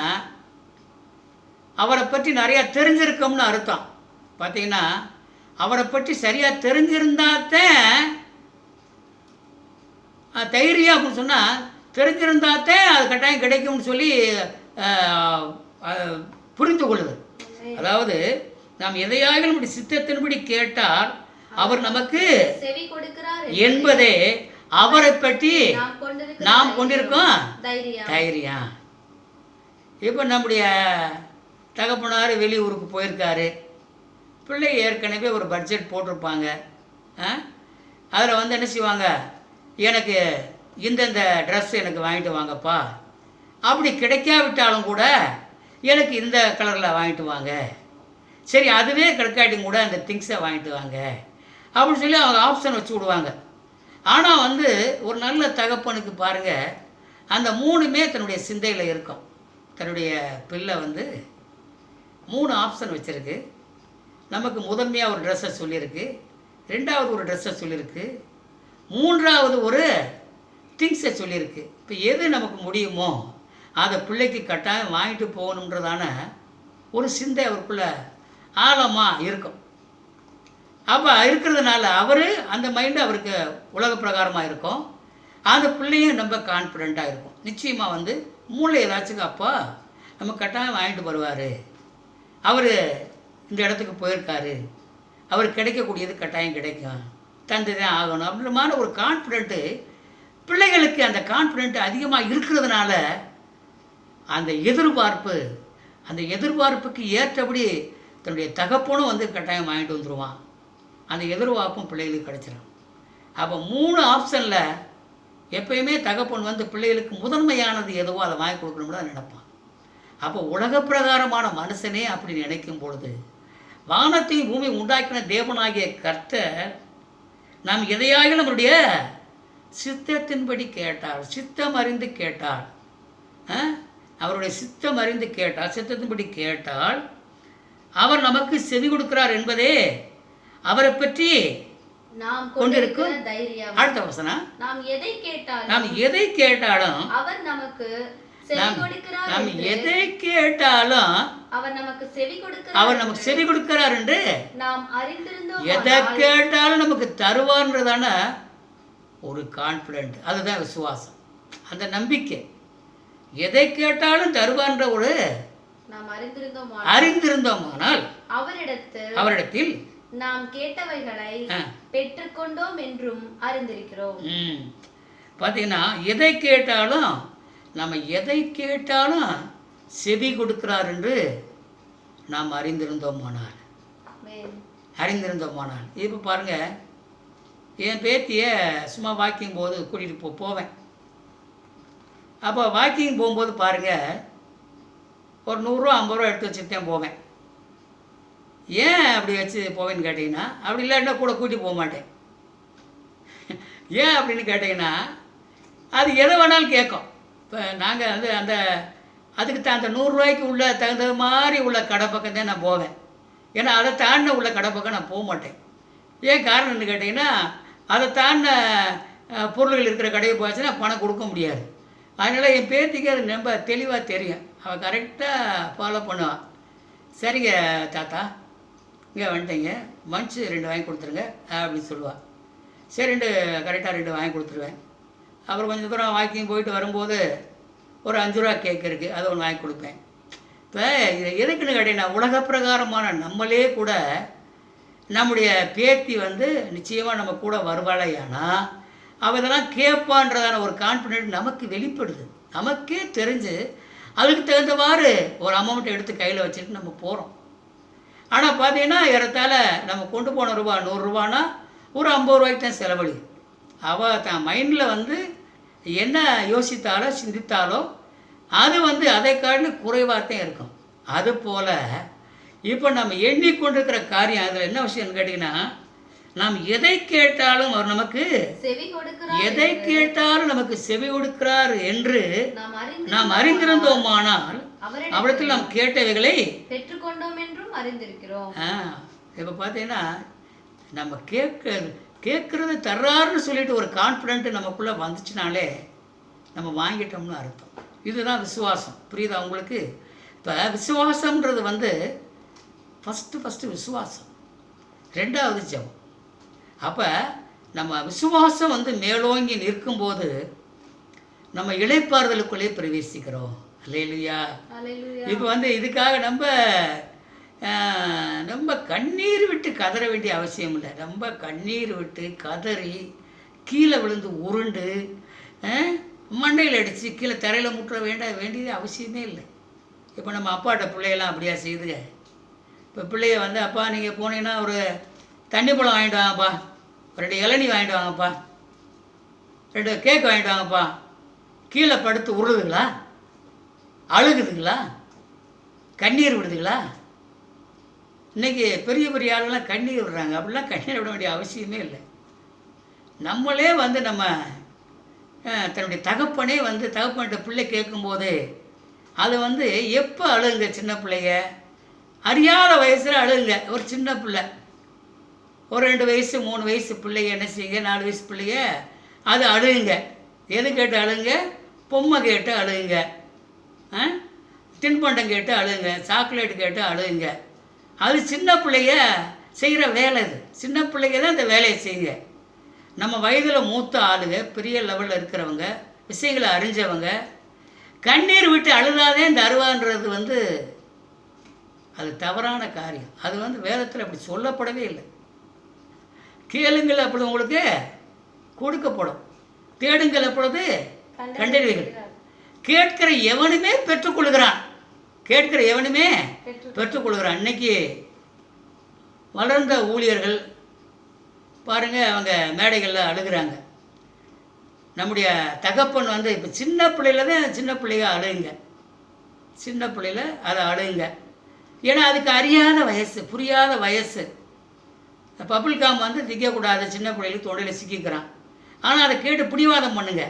அவரை பற்றி நிறையா தெரிஞ்சிருக்கோம்னு அர்த்தம். பார்த்தீங்கன்னா அவரை பற்றி சரியாக தெரிஞ்சிருந்தாத்தான் தைரியம் அப்படின்னு சொன்னால், தெரிஞ்சிருந்தாத்தான் அது கட்டாயம் கிடைக்கும்னு சொல்லி புரிந்து கொள்ளுது. அதாவது நாம் எதையாகிலும் இப்படி சித்தத்தின்படி கேட்டால் அவர் நமக்கு என்பதே அவரை பற்றி நாம் கொண்டிருக்கோம் தைரியம். இப்போ நம்முடைய தகப்பனார் வெளியூருக்கு போயிருக்காரு, பிள்ளை ஏற்கனவே ஒரு பட்ஜெட் போட்டிருப்பாங்க. அதில் வந்து என்ன செய்வாங்க, எனக்கு இந்தந்த ட்ரெஸ் எனக்கு வாங்கிட்டு வாங்கப்பா, அப்படி கிடைக்காவிட்டாலும் கூட எனக்கு இந்த கலரில் வாங்கிட்டு வாங்க, சரி அதுவே கிடைக்காட்டியும் கூட அந்த திங்ஸை வாங்கிட்டு வாங்க அப்படின்னு சொல்லி அவங்க ஆப்ஷன் வச்சு விடுவாங்க. ஆனால் வந்து ஒரு நல்ல தகப்பனுக்கு பாருங்கள், அந்த 3மே தன்னுடைய சிந்தையில் இருக்கும். தன்னுடைய பிள்ளை வந்து 3 ஆப்ஷன் வச்சுருக்கு. நமக்கு முதன்மையாக ஒரு ட்ரெஸ்ஸை சொல்லியிருக்கு, 2வது ஒரு ட்ரெஸ்ஸை சொல்லியிருக்கு, 3வது ஒரு திங்ஸை சொல்லியிருக்கு. இப்போ எது நமக்கு முடியுமோ அதை பிள்ளைக்கு கட்டாயம் வாங்கிட்டு போகணுன்றதான ஒரு சிந்தை அவருக்குள்ள ஆழமாக இருக்கும். அப்போ இருக்கிறதுனால அவர் அந்த மைண்டு அவருக்கு உலக பிரகாரமாக இருக்கும். அந்த பிள்ளையும் ரொம்ப கான்ஃபிடெண்ட்டாக இருக்கும். நிச்சயமாக வந்து மூளை ஏதாச்சும் அப்பா நம்ம கட்டாயம் வாங்கிட்டு வருவார், அவர் இந்த இடத்துக்கு போயிருக்காரு, அவர் கிடைக்கக்கூடியது கட்டாயம் கிடைக்கும், தந்து தான் ஆகணும் அப்படின்ற மாதிரி ஒரு கான்ஃபிடென்ட்டு பிள்ளைகளுக்கு, அந்த கான்ஃபிடென்ட் அதிகமாக இருக்கிறதுனால அந்த எதிர்பார்ப்புக்கு ஏற்றபடி தன்னுடைய தகப்பனும் வந்து கட்டாயம் வாங்கிட்டு வந்துடுவான். அந்த எதிர்பார்ப்பும் பிள்ளைகளுக்கு கிடச்சிடும். அப்போ 3 ஆப்ஷனில் எப்பயுமே தகப்பன் வந்து பிள்ளைகளுக்கு முதன்மையானது எதுவோ அதை வாங்கி கொடுக்கணும்னு தான் நினைப்பான். அப்போ உலக பிரகாரமான மனுஷனே அப்படி நினைக்கும் பொழுது, வானத்தையும் பூமி உண்டாக்கின தேவனாகிய கர்த்தர் நாம் எதையாக நம்மளுடைய சித்தத்தின்படி கேட்டால், சித்தம் அறிந்து கேட்டால், அவருடைய சித்தம் அறிந்து கேட்டால், சித்தத்தின்படி கேட்டால் அவர் நமக்கு செவி கொடுக்கிறார் என்பதே அவரை பற்றி நாம் கொண்டிருக்கும் தைரியம். அடுத்த வசனம், நாம் எதை கேட்டாலும் அவர் நமக்கு செவி கொடுக்கிறார். நாம் எதை கேட்டாலும் அவர் நமக்கு செவி கொடுக்கிறார் என்று நாம் அறிந்திருந்தோம். எதை கேட்டாலும் நமக்கு தருவார்ன்றதான ஒரு கான்ஃபிடென்ட், அதுதான் விசுவாசம், அந்த நம்பிக்கை. எதை கேட்டாலும் தருவான்ற ஒரு நாம் அறிந்திருந்தோமானால் அவரிடத்தில் நாம் கேட்டவைகளை பெற்றுக்கொண்டோம் என்றும் அறிந்திருக்கிறோம். பார்த்தீங்கன்னா எதை கேட்டாலும் நம்ம எதை கேட்டாலும் செவி கொடுக்கிறார் என்று நாம் அறிந்திருந்தோமானால். இப்போ பாருங்க, என் பேத்தியை சும்மா வாக்கிங் போது கூட்டிகிட்டு போவேன். அப்போ வாக்கிங் போகும்போது பாருங்கள், ஒரு 100 ரூபா 50 ரூபா எடுத்து வச்சுட்டு தான் போவேன். ஏன் அப்படி வச்சு போவேன்னு கேட்டிங்கன்னா, அப்படி இல்லாட்டா கூட கூட்டிகிட்டு போக மாட்டேன். ஏன் அப்படின்னு கேட்டிங்கன்னா, அது எதை வேணாலும் கேட்கும். இப்போ நாங்கள் வந்து அதுக்கு அந்த 100 ரூபாய்க்கு உள்ள தகுந்த மாதிரி உள்ள கடை பக்கம் தான் நான் போவேன். ஏன்னா அதை தாண்டின உள்ள கடை பக்கம் நான் போக மாட்டேன். ஏன் காரணம்னு கேட்டிங்கன்னா, அதை தாண்டின பொருள்கள் இருக்கிற கடையை போச்சுன்னா பணம் கொடுக்க முடியாது. அதனால் என் பேத்திக்கு அது ரொம்ப தெளிவாக தெரியும். அவள் கரெக்டாக ஃபாலோ பண்ணுவாள். சரிங்க தாத்தா, இங்கே வந்துட்டீங்க, மன்ச்சு 2 வாங்கி கொடுத்துருங்க அப்படின்னு சொல்லுவாள். சரி, கரெக்டாக 2 வாங்கி கொடுத்துருவேன். அப்புறம் கொஞ்சம் தூரம் வாக்கிங் போயிட்டு வரும்போது ஒரு 5 ரூபா கேக் இருக்குது, அதை ஒன்று வாங்கி கொடுப்பேன். இப்போ இது எதுக்குன்னு கேட்டீங்கன்னா, உலக பிரகாரமான நம்மளே கூட நம்முடைய பேத்தி வந்து நிச்சயமாக நம்ம கூட வருவாளையானா அவள் இதெல்லாம் கேட்பான்றதான ஒரு கான்ஃபிடென்ட் நமக்கு வெளிப்படுது. நமக்கே தெரிஞ்சு அதுக்கு தகுந்தவாறு ஒரு அமௌண்ட்டை எடுத்து கையில் வச்சுட்டு நம்ம போகிறோம். ஆனால் பார்த்தீங்கன்னா ஏறத்தாழ நம்ம கொண்டு போன ரூபா 100 ரூபானா ஒரு 50 ரூபாய்க்கு தான் செலவழி. அவள் தான் மைண்டில் வந்து என்ன யோசித்தாலோ சிந்தித்தாலோ அது வந்து அதை காட்டிலும் குறைவாகத்தான் இருக்கும். அதுபோல் இப்போ நம்ம எண்ணிக்கொண்டிருக்கிற காரியம் அதில் என்ன விஷயம்னு கேட்டிங்கன்னா, நாம் எதை கேட்டாலும் அவர் நமக்கு செவி கொடுக்கிறார் என்று நாம் அறிந்திருந்தோமானால் அவரிடத்தில் நாம் கேட்டவைகளை பெற்றுக்கொண்டோம் என்றும் அறிந்திருக்கிறோம். இப்போ பார்த்தீங்கன்னா நம்ம கேட்கறது தர்றாருன்னு சொல்லிட்டு ஒரு கான்ஃபிடென்ட் நமக்குள்ளே வந்துச்சுனாலே நம்ம வாங்கிட்டோம்னு அர்த்தம். இதுதான் விசுவாசம். புரியுதா உங்களுக்கு? இப்போ விசுவாசம்ன்றது வந்து ஃபஸ்ட்டு விசுவாசம், 2வது ஜெபம். அப்போ நம்ம விசுவாசம் வந்து மேலோங்கி நிற்கும்போது நம்ம இளைப்பாறுதலுக்குள்ளே பிரவேசிக்கிறோம். அல்லேலூயா. இப்போ வந்து இதுக்காக நம்ம கண்ணீர் விட்டு கதற வேண்டிய அவசியம் இல்லை. ரொம்ப கண்ணீர் விட்டு கதறி கீழே விழுந்து உருண்டு மண்டையில் அடித்து கீழே தரையில் முற்ற வேண்டியது அவசியமே இல்லை. இப்போ நம்ம அப்பாட்ட பிள்ளையெல்லாம் அப்படியா செய்யுதுங்க. இப்போ பிள்ளைய வந்து, அப்பா நீங்கள் போனீங்கன்னா ஒரு தண்ணி பழம் வாங்கிட்டு வாங்கப்பா, 2 இளநீ வாங்கிட்டு வாங்கப்பா, 2 கேக் வாங்கிட்டு வாங்கப்பா, கீழே படுத்து உருளுதுங்களா? அழுகுதுங்களா? கண்ணீர் விடுதுங்களா? இன்றைக்கி பெரிய பெரிய ஆளுலாம் கண்ணீர் விடுறாங்க. அப்படிலாம் கண்ணீர் விட வேண்டிய அவசியமே இல்லை. நம்மளே வந்து நம்ம தன்னுடைய தகப்பனே வந்து தகப்பன்கிட்ட பிள்ளை கேட்கும்போது அது வந்து எப்போ அழுகுங்க? சின்ன பிள்ளைங்க அறியாத வயசில் அழுகுங்க. ஒரு சின்ன பிள்ளை, ஒரு 2 வயசு 3 வயசு பிள்ளைங்க என்ன செய்யுங்க, 4 வயசு பிள்ளைங்க அது அழுகுங்க. எது கேட்டு அழுகுங்க? பொம்மை கேட்டு அழுகுங்க, தின்பண்டம் கேட்டு அழுகுங்க, சாக்லேட் கேட்டு அழுகுங்க. அது சின்ன பிள்ளைங்க செய்கிற வேலை. இது சின்ன பிள்ளைங்க தான் இந்த வேலையை செய்யுங்க. நம்ம வயதில் மூத்த ஆளுங்க, பெரிய லெவலில் இருக்கிறவங்க, விஷயங்களை அறிஞ்சவங்க கண்ணீர் விட்டு அழுதாதே இந்த அருவான்றது வந்து அது தவறான காரியம். அது வந்து வேதத்தில் அப்படி சொல்லப்படவே இல்லை. கேளுங்கள் அப்பொழுது உங்களுக்கு கொடுக்கப்படும், தேடுங்கள் அப்பொழுது கண்டறிவீர்கள். கேட்கிற எவனுமே பெற்றுக்கொள்கிறான். இன்னைக்கு வளர்ந்த ஊழியர்கள் பாருங்கள், அவங்க மேடைகளில் அழுகிறாங்க. நம்முடைய தகப்பன் வந்து இப்போ சின்ன பிள்ளையில தான் சின்ன பிள்ளைங்க அழுகுங்க. சின்ன பிள்ளையில அதை அழுகுங்க. ஏன்னா அதுக்கு அறியாத வயசு, புரியாத வயசு. பப்புள் காம் வந்து திக்கக்கூடாது, சின்ன பிள்ளைகளுக்கு தொண்டையில் சிக்கிக்கிறான். ஆனால் அதை கேட்டு பிடிவாதம் பண்ணுங்க.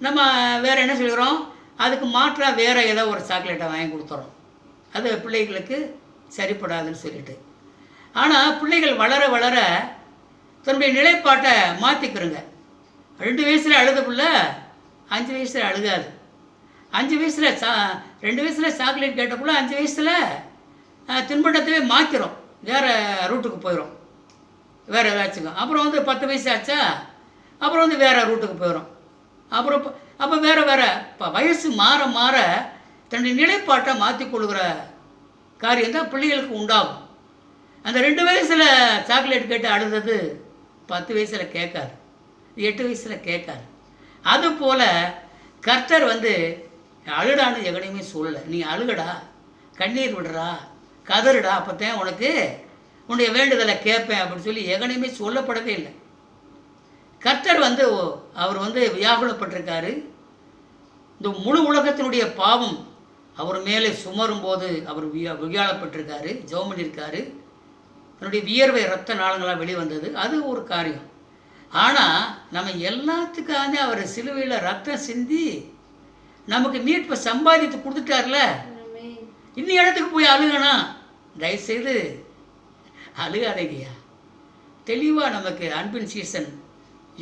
நம்ம வேறு என்ன சொல்கிறோம்? அதுக்கு மாற்றாக வேறு ஏதோ ஒரு சாக்லேட்டை வாங்கி கொடுத்துறோம். அது பிள்ளைகளுக்கு சரிப்படாதுன்னு சொல்லிட்டு. ஆனால் பிள்ளைகள் வளர வளர தன்னுடைய நிலைப்பாட்டை மாற்றிக்கிறோங்க. 2 வயசில் அழுத பிள்ளை 5 வயசில் அழுகாது. 5 வயசில் 2 வயசில் சாக்லேட் கேட்டக்குள்ள 5 வயசில் தின்பண்டத்தையே மாற்றிடும், வேறு ரூட்டுக்கு போயிடும், வேறு ஏதாச்சுங்க. அப்புறம் வந்து 10 வயசு ஆச்சா அப்புறம் வந்து வேறு ரூட்டுக்கு போயிடும். அப்புறம் அப்போ வேறு இப்போ வயசு மாற மாற தன்னுடைய நிலைப்பாட்டை மாற்றிக்கொள்கிற காரியம் தான் பிள்ளைகளுக்கு உண்டாகும். அந்த 2 வயசில் சாக்லேட் கேட்டு அழுதது 10 வயசில் கேட்காது, 8 வயசில் கேட்காது. அதுபோல் கர்த்தர் வந்து அழுடான்னு எங்கனையுமே சொல்லலை. நீ அழுகடா, கண்ணீர் விடுறா, கதறுடா, அப்போ தான் உனக்கு உன்னுடைய வேண்டுதலை கேட்பேன் அப்படின்னு சொல்லி எங்கனையுமே சொல்லப்படவே இல்லை. கர்த்தர் வந்து அவர் வந்து வியாகுலப்பட்டிருக்காரு. இந்த முழு உலகத்தினுடைய பாவம் அவர் மேலே சுமரும் போது அவர் வியாழப்பட்டிருக்காரு, ஜெபம் பண்ணியிருக்காரு. தன்னுடைய வியர்வை ரத்த நாளங்களாக வெளிவந்தது, அது ஒரு காரியம். ஆனால் நம்ம எல்லாத்துக்காக அவர் சிலுவையில் ரத்தம் சிந்தி நமக்கு மீட்பை சம்பாதித்து கொடுத்துட்டார்ல. இன்னி இடத்துக்கு போய் அழுகனா, தயவுசெய்து அழுகாதீங்கய்யா. தெளிவாக நமக்கு அன்பின் சீசன்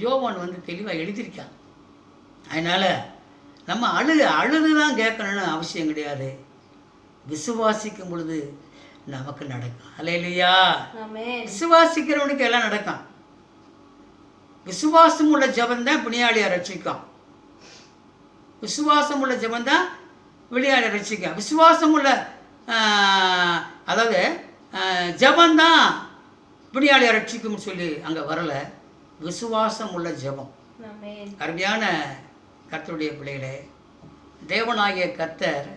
யோவான் வந்து தெளிவாக எழுதியிருக்கான். அதனால் நம்ம அழுது தான் கேட்கணும்னு அவசியம் கிடையாது. விசுவாசிக்கும் பொழுது நமக்கு நடக்கும். அல்லேலூயா. விசுவாசிக்கிறவனுக்கு எல்லாம் நடக்கும். விசுவாசம் உள்ள ஜபந்தான் பிணியாளியை ரட்சிக்கும். விசுவாசம் உள்ள ஜபந்தான் விளையாட ரட்சிக்கும். விசுவாசம் உள்ள அதாவது ஜபந்தான் பிணியாளியை ரட்சிக்கும்னு சொல்லி அங்கே வரலை. விசுவாசம் உள்ள ஜபம். அருமையான கர்த்தருடைய பிள்ளைகளே, தேவனாகிய கர்த்தர்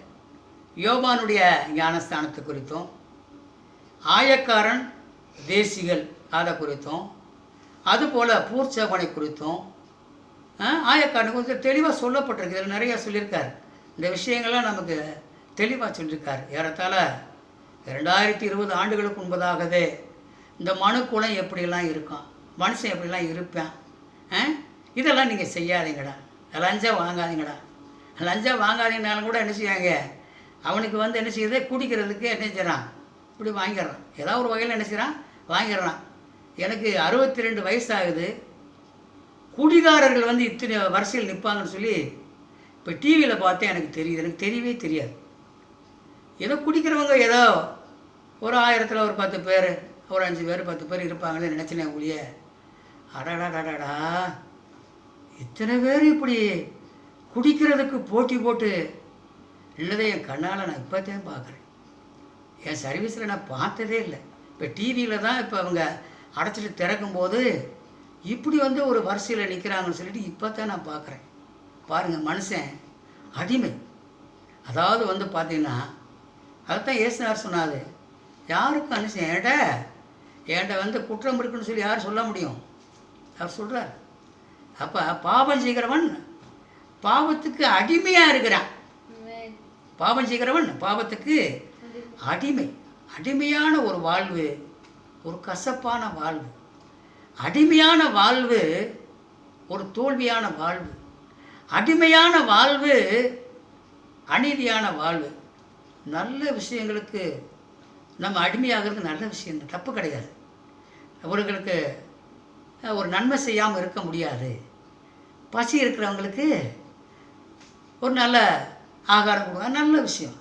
யோவானுடைய ஞானஸ்தானத்தை குறித்தும், ஆயக்காரன் தேசிகள் அதை குறித்தும், அதுபோல் பூர்ச்சபனை குறித்தும், ஆயக்காரனை குறித்து தெளிவாக சொல்லப்பட்டிருக்கு. இதில் நிறையா சொல்லியிருக்கார். இந்த விஷயங்கள்லாம் நமக்கு தெளிவாக சொல்லியிருக்கார். ஏறத்தாழ 2020 ஆண்டுகளுக்கு முன்பதாகவே இந்த மனுக்குலம் எப்படியெல்லாம் இருக்கும், மனுஷன் எப்படிலாம் இருப்பேன், இதெல்லாம் நீங்கள் செய்யாதீங்கடா, லஞ்சம் வாங்காதீங்கடா. லஞ்சம் வாங்காதீங்கனாலும் கூட என்ன செய்யாங்க, அவனுக்கு வந்து என்ன செய்யுது, குடிக்கிறதுக்கு என்ன செய்கிறான், இப்படி வாங்கிடுறான். ஏதாவது ஒரு வகையில் என்ன செய்கிறான், வாங்கிடுறான். எனக்கு 62 வயசு ஆகுது, குடிகாரர்கள் வந்து இத்தனை வரிசையில் நிற்பாங்கன்னு சொல்லி இப்போ டிவியில் பார்த்தேன். எனக்கு தெரியுது, எனக்கு தெரியவே தெரியாது. ஏதோ குடிக்கிறவங்க ஏதோ ஒரு 1000ல் ஒரு 10 பேர், ஒரு 5 பேர் 10 பேர் இருப்பாங்கன்னு நினச்சினேன். ஒழிய அடாடாடாடா, இத்தனை பேர் இப்படி குடிக்கிறதுக்கு போட்டி போட்டு இல்லதை என் கண்ணால் நான் இப்போ தான் பார்க்குறேன். என் சர்வீஸில் நான் பார்த்ததே இல்லை. இப்போ டிவியில் தான் இப்போ அவங்க அடைச்சிட்டு திறக்கும்போது இப்படி வந்து ஒரு வரிசையில் நிற்கிறாங்கன்னு சொல்லிட்டு இப்போ தான் நான் பார்க்குறேன். பாருங்கள், மனுஷன் அடிமை. அதாவது வந்து பார்த்தீங்கன்னா அதைத்தான் இயேசுநாதர் சொன்னார், யாருக்கும் மனுஷன் ஏன்ட வந்து குற்றம் இருக்குன்னு சொல்லி யார் சொல்ல முடியும், அவர் சொல்கிறார். அப்போ பாவம் செய்கிறவன் பாவத்துக்கு அடிமையாக இருக்கிறான். பாவம் செய்கிறவன் பாவத்துக்கு அடிமையான ஒரு வாழ்வு, ஒரு கசப்பான வாழ்வு. அடிமையான வாழ்வு ஒரு தோல்வியான வாழ்வு. அடிமையான வாழ்வு அநீதியான வாழ்வு. நல்ல விஷயங்களுக்கு நம்ம அடிமையாகிறது நல்ல விஷயம், தப்பு கிடையாது. அவர்களுக்கு ஒரு நன்மை செய்யாமல் இருக்க முடியாது. பசி இருக்கிறவங்களுக்கு ஒரு நல்ல ஆகாரம் கொடுங்க, நல்ல விஷயம்.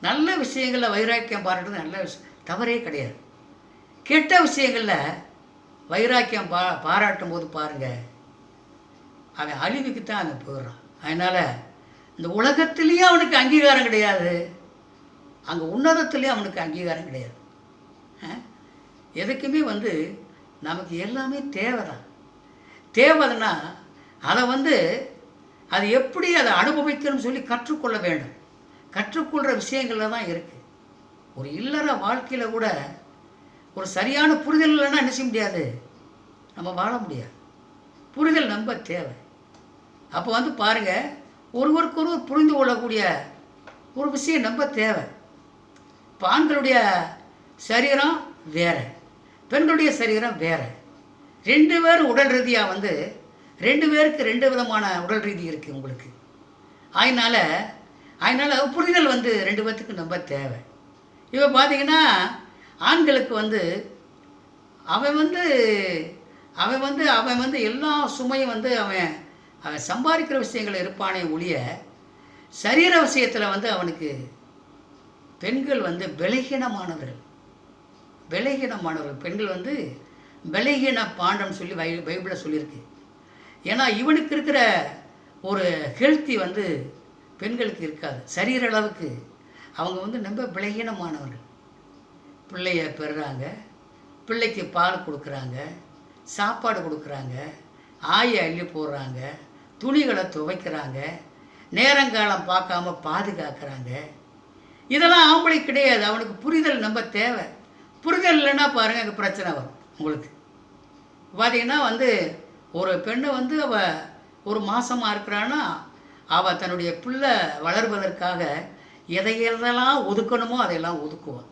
நல்ல விஷயங்களில் வைராக்கியம் பாராட்டுறது நல்ல விஷயம், தவறே கிடையாது. கெட்ட விஷயங்களில் வைராக்கியம் பாராட்டும் போது பாருங்கள், அவன் அழிவுக்கு தான் அவன் போயிடுறான். அதனால் இந்த உலகத்திலேயே அவனுக்கு அங்கீகாரம் கிடையாது, அங்கே உன்னதத்துலேயும் அவனுக்கு அங்கீகாரம் கிடையாது. எதுக்குமே வந்து நமக்கு எல்லாமே தேவைதான். தேவைன்னா அதை வந்து அது எப்படி அதை அனுபவிக்கணும்னு சொல்லி கற்றுக்கொள்ள வேண்டும். கற்றுக்கொள்கிற விஷயங்களில் தான் இருக்குது. ஒரு இல்லற வாழ்க்கையில் கூட ஒரு சரியான புரிதல் இல்லைன்னா என்ன செய்ய முடியாது, நம்ம வாழ முடியாது. புரிதல் நம்ம தேவை. அப்போ வந்து பாருங்கள், ஒருவருக்கொருவர் புரிந்து கொள்ளக்கூடிய ஒரு விஷயம் நம்ம தேவை. இப்போ ஆண்களுடைய சரீரம் வேறு, பெண்களுடைய சரீரம் வேறு. 2 பேர் உடல் ரீதியாக வந்து 2 பேருக்கு 2 விதமான உடல் ரீதி இருக்குது உங்களுக்கு. அதனால் புரிதல் வந்து 2 பேர்த்துக்கு ரொம்ப தேவை. இப்போ பார்த்தீங்கன்னா ஆண்களுக்கு வந்து அவன் வந்து எல்லா சுமையும் வந்து அவன் சம்பாதிக்கிற விஷயங்கள் இருப்பானே ஒழிய சரீர விஷயத்தில் வந்து அவனுக்கு பெண்கள் வந்து பலகீனமானவர்கள். பெண்கள் வந்து பலகீன பாண்டம் சொல்லி பைபிளில் சொல்லியிருக்கு. ஏன்னா இவனுக்கு இருக்கிற ஒரு ஹெல்த்தி வந்து பெண்களுக்கு இருக்காது. சரீர அளவுக்கு அவங்க வந்து ரொம்ப பலகீனமானவர்கள். பிள்ளைய பெறுறாங்க, பிள்ளைக்கு பால் கொடுக்குறாங்க, சாப்பாடு கொடுக்குறாங்க, ஆயை அள்ளி போடுறாங்க, துணிகளை துவைக்கிறாங்க, நேரங்காலம் பார்க்காம பாதுகாக்கிறாங்க. இதெல்லாம் ஆம்பளை கிடையாது. அவனுக்கு புரிதல் நம்ம தேவை. புரிதல் இல்லைன்னா பாருங்கள் அங்கே பிரச்சனை வரும். உங்களுக்கு பார்த்தீங்கன்னா வந்து ஒரு பெண்ணை வந்து அவள் ஒரு மாதமாக இருக்கிறான்னா அவள் தன்னுடைய பிள்ளை வளர்வதற்காக எதையெல்லாம் ஒதுக்கணுமோ அதையெல்லாம் ஒதுக்குவாள்.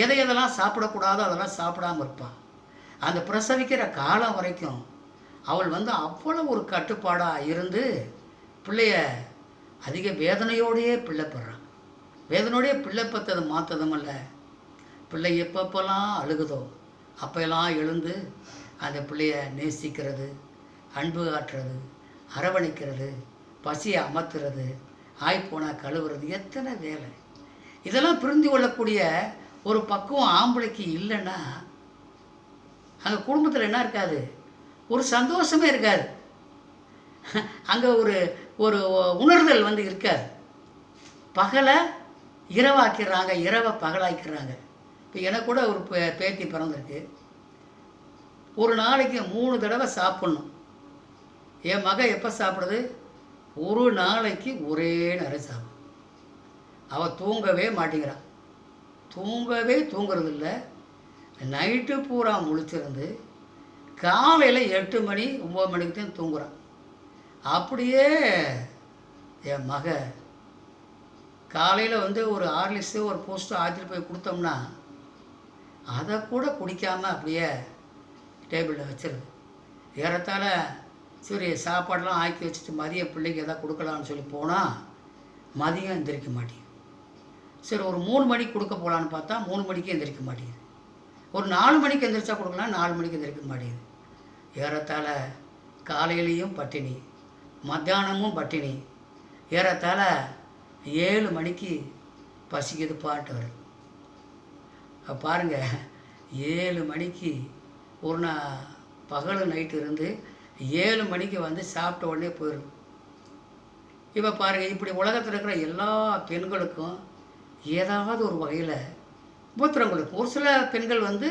எதையெல்லாம் சாப்பிடக்கூடாதோ அதெல்லாம் சாப்பிடாமல் இருப்பாள். அந்த பிரசவிக்கிற காலம் வரைக்கும் அவள் வந்து அவ்வளோ ஒரு கட்டுப்பாடாக இருந்து பிள்ளைய அதிக வேதனையோடையே பிள்ளை பெறான். வேதனையோடையே பிள்ளை பெற்றது மாற்றதும் இல்லை. பிள்ளை எப்பப்பெல்லாம் அழுகுதோ அப்போல்லாம் எழுந்து அந்த பிள்ளைய நேசிக்கிறது, அன்பு காட்டுறது, அரவணைக்கிறது, பசியை அமர்த்துறது, ஆய்ப்போனால் கழுவுறது, எத்தனை வேலை. இதெல்லாம் புரிந்து கொள்ளக்கூடிய ஒரு பக்குவம் ஆம்பளைக்கு இல்லைன்னா அங்கே குடும்பத்தில் என்ன இருக்காது, ஒரு சந்தோஷமே இருக்காது. அங்கே ஒரு ஒரு உணர்தல் வந்து இருக்காது. பகலை இரவாக்கிறாங்க, இரவை பகலாக்கிறாங்க. இப்போ எனக்கு கூட ஒரு பேத்தி பிறந்திருக்கு. ஒரு நாளைக்கு 3 தடவை சாப்பிட்ணும். என் மகன் எப்போ சாப்பிடுது, ஒரு நாளைக்கு ஒரே நேரம் சாப்பிடும். அவள் தூங்கவே மாட்டேங்கிறான். தூங்குறது இல்லை. நைட்டு பூரா முழிச்சிருந்து காலையில் 8 மணி 9 மணிக்கு தான் தூங்குறான். அப்படியே என் மக காலையில் வந்து ஒரு ஹார்லிக்ஸு ஒரு போஸ்ட்டு ஆற்றிட்டு போய் கொடுத்தோம்னா அதை கூட குடிக்காமல் அப்படியே டேபிளில் வச்சிருது. ஏறத்தாழ சரி சாப்பாடெலாம் ஆக்கி வச்சுட்டு மதியம் பிள்ளைக்கு எதாவது கொடுக்கலான்னு சொல்லி போனால் மதியம் எந்திரிக்க மாட்டேங்குது. சரி ஒரு 3 மணிக்கு கொடுக்க போகலான்னு பார்த்தா 3 மணிக்கு எந்திரிக்க மாட்டேங்குது. ஒரு 4 மணிக்கு எந்திரிச்சா கொடுக்கலாம், 4 மணிக்கு எந்திரிக்க மாட்டேங்குது. ஏறத்தாழ காலையிலையும் பட்டினி, மத்தியானமும் பட்டினி. ஏறத்தாழ 7 மணிக்கு பசிக்குது பாட்டு வருது. பாருங்கள், 7 மணிக்கு ஒரு பகல் நைட்டு இருந்து 7 மணிக்கு வந்து சாப்பிட்ட உடனே போயிடும். இப்போ பாருங்கள், இப்படி உலகத்தில் இருக்கிற எல்லா பெண்களுக்கும் ஏதாவது ஒரு வகையில் மூத்திரங்களுக்கு. ஒரு சில பெண்கள் வந்து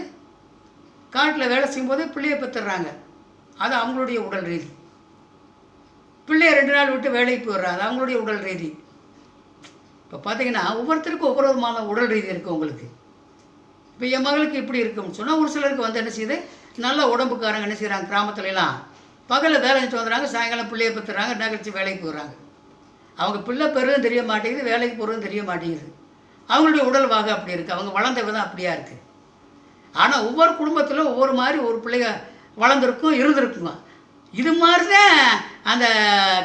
காட்டில் வேலை செய்யும்போதே பிள்ளையை பெற்றுடுறாங்க, அது அவங்களுடைய உடல் ரீதி. பிள்ளைய 2 நாள் விட்டு வேலைக்கு போயிடுறாங்க, அது அவங்களுடைய உடல் ரீதி. இப்போ பார்த்தீங்கன்னா ஒவ்வொருத்தருக்கும் ஒவ்வொரு விதமான உடல் ரீதி இருக்குது உங்களுக்கு. இப்போ என் மகளுக்கு இப்படி இருக்குன்னு சொன்னால் ஒரு சிலருக்கு வந்து என்ன செய்யுது, நல்ல உடம்புக்காரங்க என்ன செய்கிறாங்க, கிராமத்துலலாம் பகலில் வேலை செஞ்சு வந்துடுறாங்க, சாயங்காலம் பிள்ளையை பெற்றுறாங்க, நகர்ச்சி வேலைக்கு போகிறாங்க. அவங்க பிள்ளை பெறுவதும் தெரிய மாட்டேங்குது, வேலைக்கு போகிறதும் தெரிய மாட்டேங்குது. அவங்களுடைய உடல் வாக அப்படி இருக்குது, அவங்க வளர்ந்த விதம் அப்படியா இருக்குது. ஆனால் ஒவ்வொரு குடும்பத்திலும் ஒவ்வொரு மாதிரி ஒரு பிள்ளைங்க வளர்ந்துருக்கும், இருந்திருக்குங்க. இது மாதிரி தான் அந்த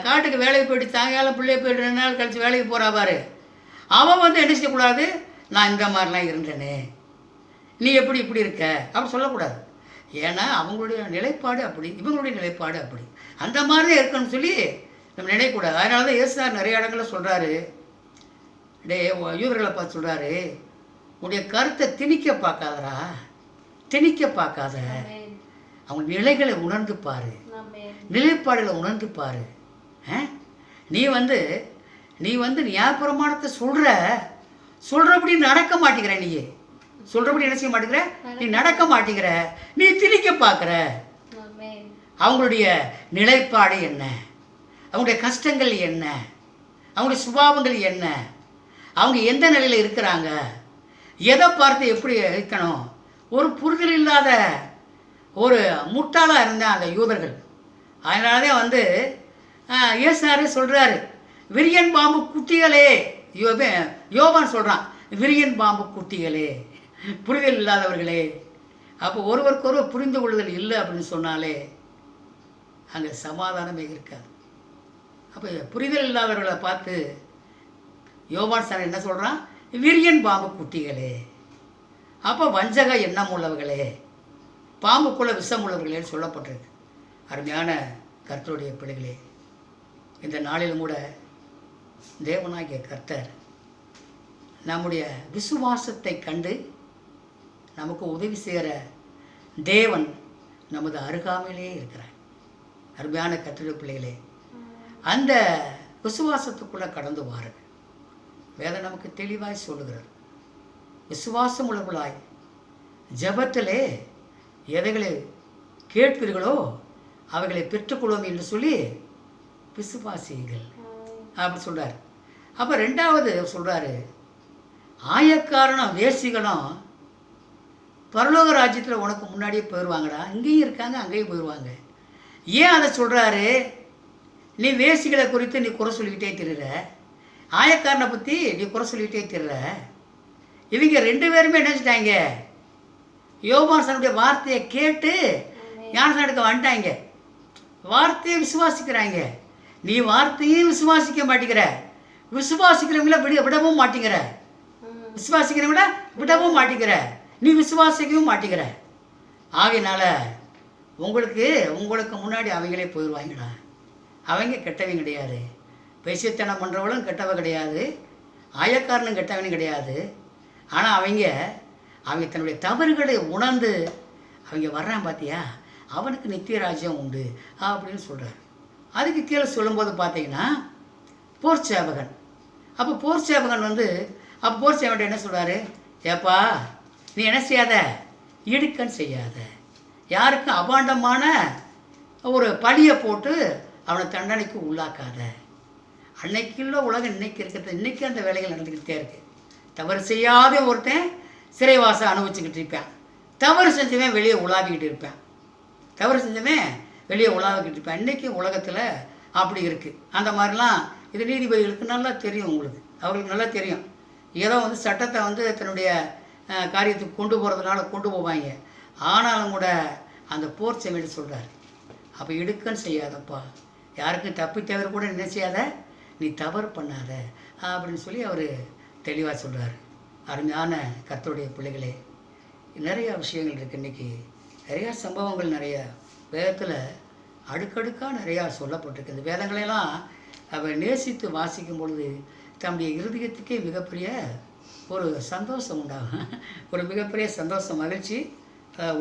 காட்டுக்கு வேலைக்கு போயிட்டு சாயங்காலம் பிள்ளைய போய்ட்டு 2 நாள் கழித்து வேலைக்கு போகிறா பாரு, அவன் வந்து என்ன செய்யக்கூடாது, நான் இந்த மாதிரிலாம் இருந்தேனே, நீ எப்படி இப்படி இருக்க அப்படி சொல்லக்கூடாது. ஏன்னா அவங்களுடைய நிலைப்பாடு அப்படி, இவங்களுடைய நிலைப்பாடு அப்படி, அந்த மாதிரி தான் இருக்கணும்னு சொல்லி நம்ம நினைக்கக்கூடாது. அதனால தான் இயேசுநாதர் நிறைய இடங்களில் சொல்கிறாரு, யூதர்களை பார்த்து சொல்கிறாரு, உன்னுடைய கருத்தை திணிக்க பார்க்காதரா, திணிக்க பார்க்காத, அவங்க நிலைகளை உணர்ந்து பாரு, நிலைப்பாடுகளை உணர்ந்து பாரு. நீ வந்து நியாயப்பிரமாணத்தை சொல்கிறபடி நடக்க மாட்டேங்கிற, நீ சொல்கிறபடி என்ன செய்ய மாட்டேங்கிற, நீ நடக்க மாட்டேங்கிற, நீ திணிக்க பார்க்குற. அவங்களுடைய நிலைப்பாடு என்ன, அவங்களுடைய கஷ்டங்கள் என்ன, அவங்களுடைய சுபாவங்கள் என்ன, அவங்க எந்த நிலையில் இருக்கிறாங்க, எதை பார்த்து எப்படி இருக்கணும். ஒரு புரிதல் இல்லாத ஒரு முட்டாளாக இருந்தால் அந்த யூதர்கள். அதனால தான் வந்து இயேசுநாதரே சொல்கிறாரு, விரியன் பாம்பு குட்டிகளே, யோவான் சொல்கிறான், விரியன் பாம்பு குட்டிகளே, புரிதல் இல்லாதவர்களே. அப்போ ஒருவருக்கொருவர் புரிந்து கொள்ளுதல் இல்லை அப்படின்னு சொன்னாலே அங்கே சமாதானமே இருக்காது. அப்போ புரிதல் இல்லாதவர்களை பார்த்து யோவான் சார் என்ன சொல்கிறான், விரியன் பாம்பு குட்டிகளே. அப்போ வஞ்சக எண்ணம் உள்ளவர்களே, பாம்புக்குள்ள விஷம் உள்ளவர்களேன்னு சொல்லப்பட்டிருக்கு. அருமையான கர்த்தருடைய பிள்ளைகளே, இந்த நாளிலும் கூட தேவனாகிய கர்த்தர் நம்முடைய விசுவாசத்தை கண்டு நமக்கு உதவி செய்கிற தேவன் நமது அருகாமையிலே இருக்கிறார். அருமையான கர்த்தருடைய பிள்ளைகளே, அந்த விசுவாசத்துக்குள்ளே கடந்து வாருங்கள். வேதம் நமக்கு தெளிவாய் சொல்லுகிறது, விசுவாசம் உள்ளவர்களாய் ஜெபத்திலே எதைகளை கேட்பீர்களோ அவைகளை பெற்றுக்கொள்வோம் என்று சொல்லி விசுவாசியுங்கள் அப்படி சொல்கிறார். அப்போ ரெண்டாவது சொல்கிறாரு, ஆயக்காரனும் வேசிகளும் பரலோக ராஜ்யத்தில் உனக்கு முன்னாடியே போயிடுவாங்கடா. இங்கேயும் இருக்காங்க, அங்கேயும் போயிடுவாங்க. ஏன் அதை சொல்கிறாரு? நீ வேசிகளை குறித்து நீ குறை சொல்லிக்கிட்டே திரிற, ஆயக்காரனை பற்றி நீ குறை சொல்லிக்கிட்டே திரிற. இவங்க ரெண்டு பேருமே நினச்சிட்டாங்க, யோவானுடைய வார்த்தையை கேட்டு ஞானஸ்நானம் எடுக்க வந்துட்டாங்க. வார்த்தையை விசுவாசிக்கிறாங்க. நீ வார்த்தையும் விசுவாசிக்க மாட்டேங்கிற, விசுவாசிக்கிறவங்கள விடவும் மாட்டேங்கிற, விசுவாசிக்கிறவங்கள விடவும் மாட்டேங்கிற, நீ விசுவாசிக்கவும் மாட்டேங்கிற. ஆகையினால உங்களுக்கு முன்னாடி அவங்களே போயிடுவாங்கடா. அவங்க கெட்டவங்க கிடையாது, பேசித்தனம் பண்ணுறவளும் கெட்டவ கிடையாது, ஆயக்காரனும் கெட்டவனும் கிடையாது. ஆனால் அவங்க தன்னுடைய தவறுகளை உணர்ந்து அவங்க வர்றான் பார்த்தியா, அவனுக்கு நித்திய ராஜ்யம் உண்டு அப்படின்னு சொல்கிறார். அதுக்கு கீழே சொல்லும்போது பார்த்தீங்கன்னா போர் சேவகன். அப்போ போர் சேவகன் போர் சேவகன் என்ன சொல்கிறாரு? ஏப்பா நீ என்ன செய்யாத, இடுக்கன் செய்யாத, யாருக்கும் அபாண்டமான ஒரு பழியை போட்டு அவனை தண்டனைக்கு உள்ளாக்காத. அன்னைக்குள்ள உலகம் இன்னைக்கு இருக்கிறது, இன்றைக்கி அந்த வேலைகள் நடந்துக்கிட்டே இருக்குது. தவறு செய்யாத ஒருத்தன் சிறைவாசம் அனுபவிச்சுக்கிட்டு இருப்பான், தவறு செஞ்சவன் வெளியே உலாவிக்கிட்டு இருப்பான், தவறு செஞ்சவன் வெளியே உலாவிக்கிட்டு இருப்பான். இன்றைக்கி உலகத்தில் அப்படி இருக்குது. அந்த மாதிரிலாம் இது நீதிபதிகளுக்கு நல்லா தெரியும், அவங்களுக்கு நல்லா தெரியும். ஏதோ சட்டத்தை தன்னுடைய காரியத்துக்கு கொண்டு போகிறதுனால கொண்டு போவாங்க. ஆனாலும் கூட அந்த போர் செவிட்டு சொல்கிறார், அப்போ இடுக்கன்னு செய்யாதப்பா, யாருக்கும் தப்பி தவிர கூட என்ன செய்யாத, நீ தவறு பண்ணாத அப்படின்னு சொல்லி அவர் தெளிவாக சொல்கிறார். அருமையான கர்த்தருடைய பிள்ளைகளே, நிறையா விஷயங்கள் இருக்குது. இன்றைக்கி நிறையா சம்பவங்கள் நிறைய வேதத்தில் அடுக்கடுக்காக நிறையா சொல்லப்பட்டிருக்கு. இந்த வேதங்களெல்லாம் அவர் நேசித்து வாசிக்கும் பொழுது தம்முடைய இருதயத்துக்கே மிகப்பெரிய ஒரு சந்தோஷம் உண்டாகும், ஒரு மிகப்பெரிய சந்தோஷம், மகிழ்ச்சி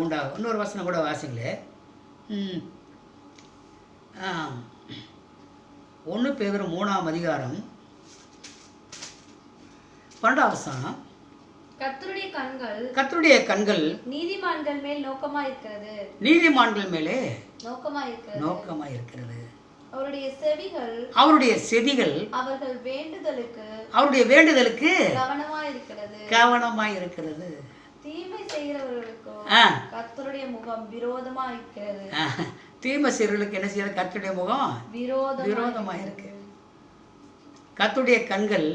உண்டாகும். இன்னொரு வசனம் கூட வாசிங்களே, 1 பேதுரு 3ஆம் அதிகாரம் 12ஆம் வசனம். கர்த்தருடைய கண்கள் நீதிமான்கள் மேல் நோக்கமாயிருக்கிறது, நீதிமான்கள் மேலே நோக்கமாயிருக்கிறது. அவருடைய செவிகள் அவருடைய வேண்டுதலுக்கு கவனமாயிருக்கிறது. தீமை செய்கிறவர்களுக்கு கர்த்தருடைய முகம் விரோதமாயிருக்கிறது. தீமை செய்கிறவர்களுக்கு என்ன செய்யறது? கர்த்தருடைய முகம் விரோதமாயிருக்கு. கர்த்தருடைய கண்கள்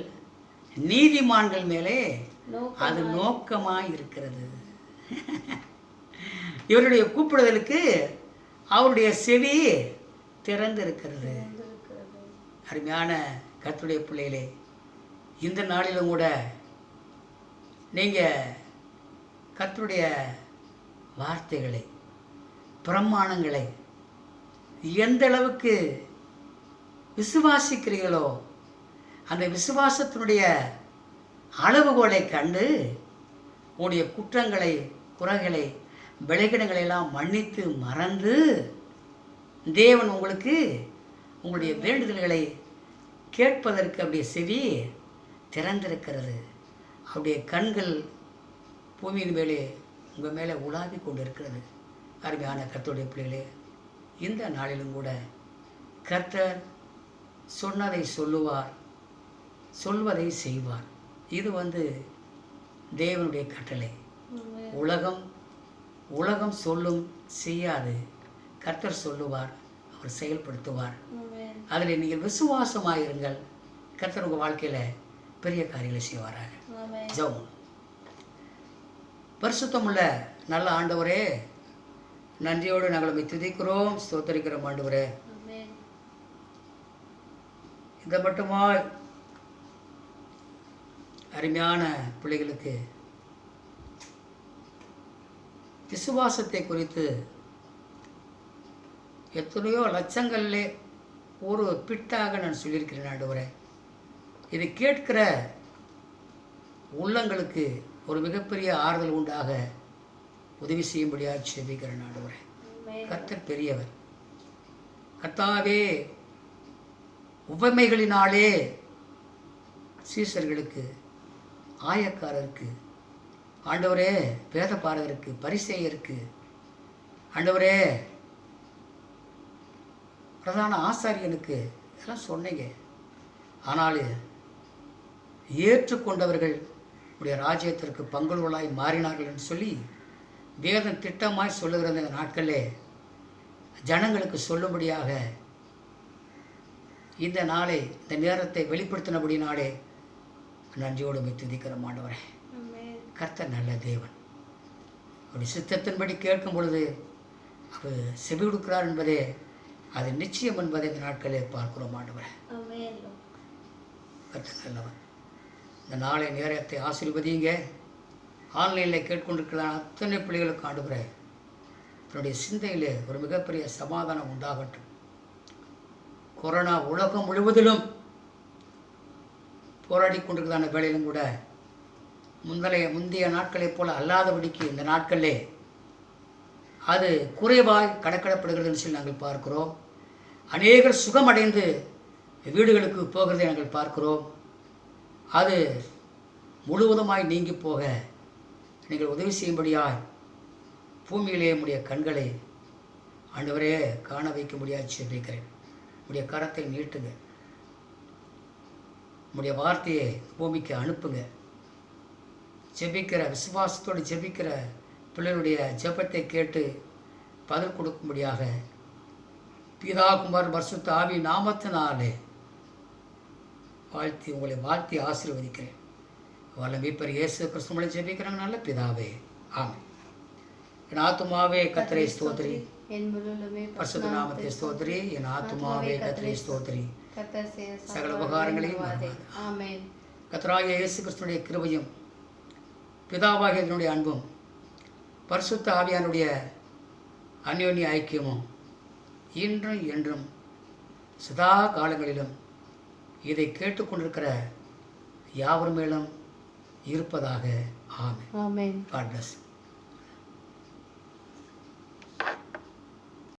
நீதிமான்கள் மேலே அது நோக்கமாயிருக்கிறது. இவருடைய கூப்பிடுதலுக்கு அவருடைய செவி திறந்து இருக்கிறது. அருமையான கர்த்தருடைய பிள்ளைகளே, இந்த நாளிலும் கூட நீங்கள் கர்த்தருடைய வார்த்தைகளை, பிரமாணங்களை எந்த அளவுக்கு விசுவாசிக்கிறீர்களோ அந்த விசுவாசத்தினுடைய அளவுகோலை கண்டு உங்களுடைய குற்றங்களை, குறைகளை, விளைகிடங்களை எல்லாம் மன்னித்து மறந்து தேவன் உங்களுக்கு உங்களுடைய வேண்டுதல்களை கேட்பதற்கு அப்படியே செவி திறந்திருக்கிறது. அவருடைய கண்கள் பூமியின் மேலே உங்கள் மேலே உலாவி கொண்டு இருக்கிறது. அருமையான கர்த்தருடைய பிள்ளைகளே, இந்த நாளிலும் கூட கர்த்தர் சொன்னதை சொல்லுவார், சொல்வதை செய்வார். இது தேவனுடைய கட்டளை. உலகம் சொல்லும் செய்யாது, கர்த்தர் சொல்லுவார், அவர் செயல்படுத்துவார். அதில் நீங்கள் விசுவாசமாயிருங்கள். கர்த்தர் உங்கள் வாழ்க்கையில் பெரிய காரியங்களை செய்வாராக. ஜெபம். பரிசுத்தமுள்ள நல்ல ஆண்டவரே, நன்றியோடு நாங்கள் துதிக்கிறோம், ஸ்தோத்தரிக்கிறோம். ஆண்டவரே, இந்த மட்டுமா அருமையான பிள்ளைகளுக்கு விசுவாசத்தை குறித்து எத்தனையோ லட்சங்களிலே ஒரு பிட்டாக நான் சொல்லியிருக்கிறேன். ஆண்டவரே, இதை கேட்கிற உள்ளங்களுக்கு ஒரு மிகப்பெரிய ஆறுதல் உண்டாக உதவி செய்யும்படியாக செபிக்கிறேன் ஆண்டவரே. கர்த்தர் பெரியவர். கர்த்தாவே, உவமைகளினாலே சீசர்களுக்கு, ஆயக்காரருக்கு, ஆண்டவரே வேதபாரகருக்கு, பரிசேயருக்கு, ஆண்டவரே பிரதான ஆசாரியனுக்கு இதெல்லாம் சொன்னீங்க. ஆனால் ஏற்றுக்கொண்டவர்கள் உடைய ராஜ்யத்திற்கு பங்குள்ளாய் மாறினார்கள் என்று சொல்லி வேதம் திட்டமாய் சொல்லுகிற இந்த நாட்களே ஜனங்களுக்கு சொல்லும்படியாக இந்த நாளை, இந்த நேரத்தை வெளிப்படுத்தினபடினாலே நன்றியோடு துதிக்கிற ஆண்டவரே. கர்த்தர் நல்ல தேவன். அவருடைய சித்தத்தின்படி கேட்கும் பொழுது அவர் செவி கொடுக்கிறார் என்பதே அது நிச்சயம் என்பதை இந்த நாட்களே பார்க்கிறோம் ஆண்டவரே. கர்த்தர் நல்லவன். இந்த நாளை நேரத்தை ஆசீர்வதிங்க. ஆன்லைனில் கேட்கொண்டிருக்கிற அத்தனை பிள்ளைகளுக்கு ஆண்டவரே தன்னுடைய சிந்தையிலே ஒரு மிகப்பெரிய சமாதானம் உண்டாகட்டும். கொரோனா உலகம் முழுவதிலும் போராடி கொண்டிருக்கிறதான வேளையிலும் கூட முந்தைய நாட்களைப் போல அல்லாதபடிக்கு இந்த நாட்களிலே அது குறைவாய் கணக்கிடப்படுகிறது சொல்லி நாங்கள் பார்க்கிறோம். அநேகர் சுகமடைந்து வீடுகளுக்கு போகிறதை நாங்கள் பார்க்கிறோம். அது முழுவதுமாய் நீங்கி போக நீங்கள் உதவி செய்யும்படியாய் பூமியிலே உடைய கண்களை ஆண்டவரே காண வைக்க முடியாது செபிக்கிறேன். உடைய கரத்தை நீட்டுங்க. உடைய வார்த்தையை பூமிக்கு அனுப்புங்க. ஜெபிக்கிற விசுவாசத்தோடு ஜெபிக்கிற பிள்ளைகளுடைய ஜெபத்தை கேட்டு பதில் கொடுக்கும்படியாக பிதா குமாரன் பரிசுத்த ஆவி நாமத்தினாலே உங்களை வாழ்த்தி ஆசீர்வதிக்கிறேன். வல்ல மீட்பர் இயேசு கிறிஸ்து மூலம் ஜெபிக்கிறாங்க நல்ல பிதாவே, ஆமென். என் ஆத்துமாவே கர்த்தரை ஸ்தோத்திரி, பரிசுத்த நாமத்தை ஸ்தோத்திரி. என் ஆத்துமாவே கர்த்தரை ஸ்தோத்திரி, சகல உபகாரங்களையும் ஆமென். கர்த்தராகிய இயேசு கிறிஸ்துவினுடைய கிருபையும் பிதாவாகிய என்னுடைய அன்பும் பரிசுத்த ஆவியானுடைய அந்யோன்ய ஐக்கியமும் இன்றும் என்றும் சதா காலங்களிலும் இதை கேட்டுக்கொண்டிருக்கிற யாவர் மேலும் இருப்பதாக. ஆமென். ஆமென். God bless.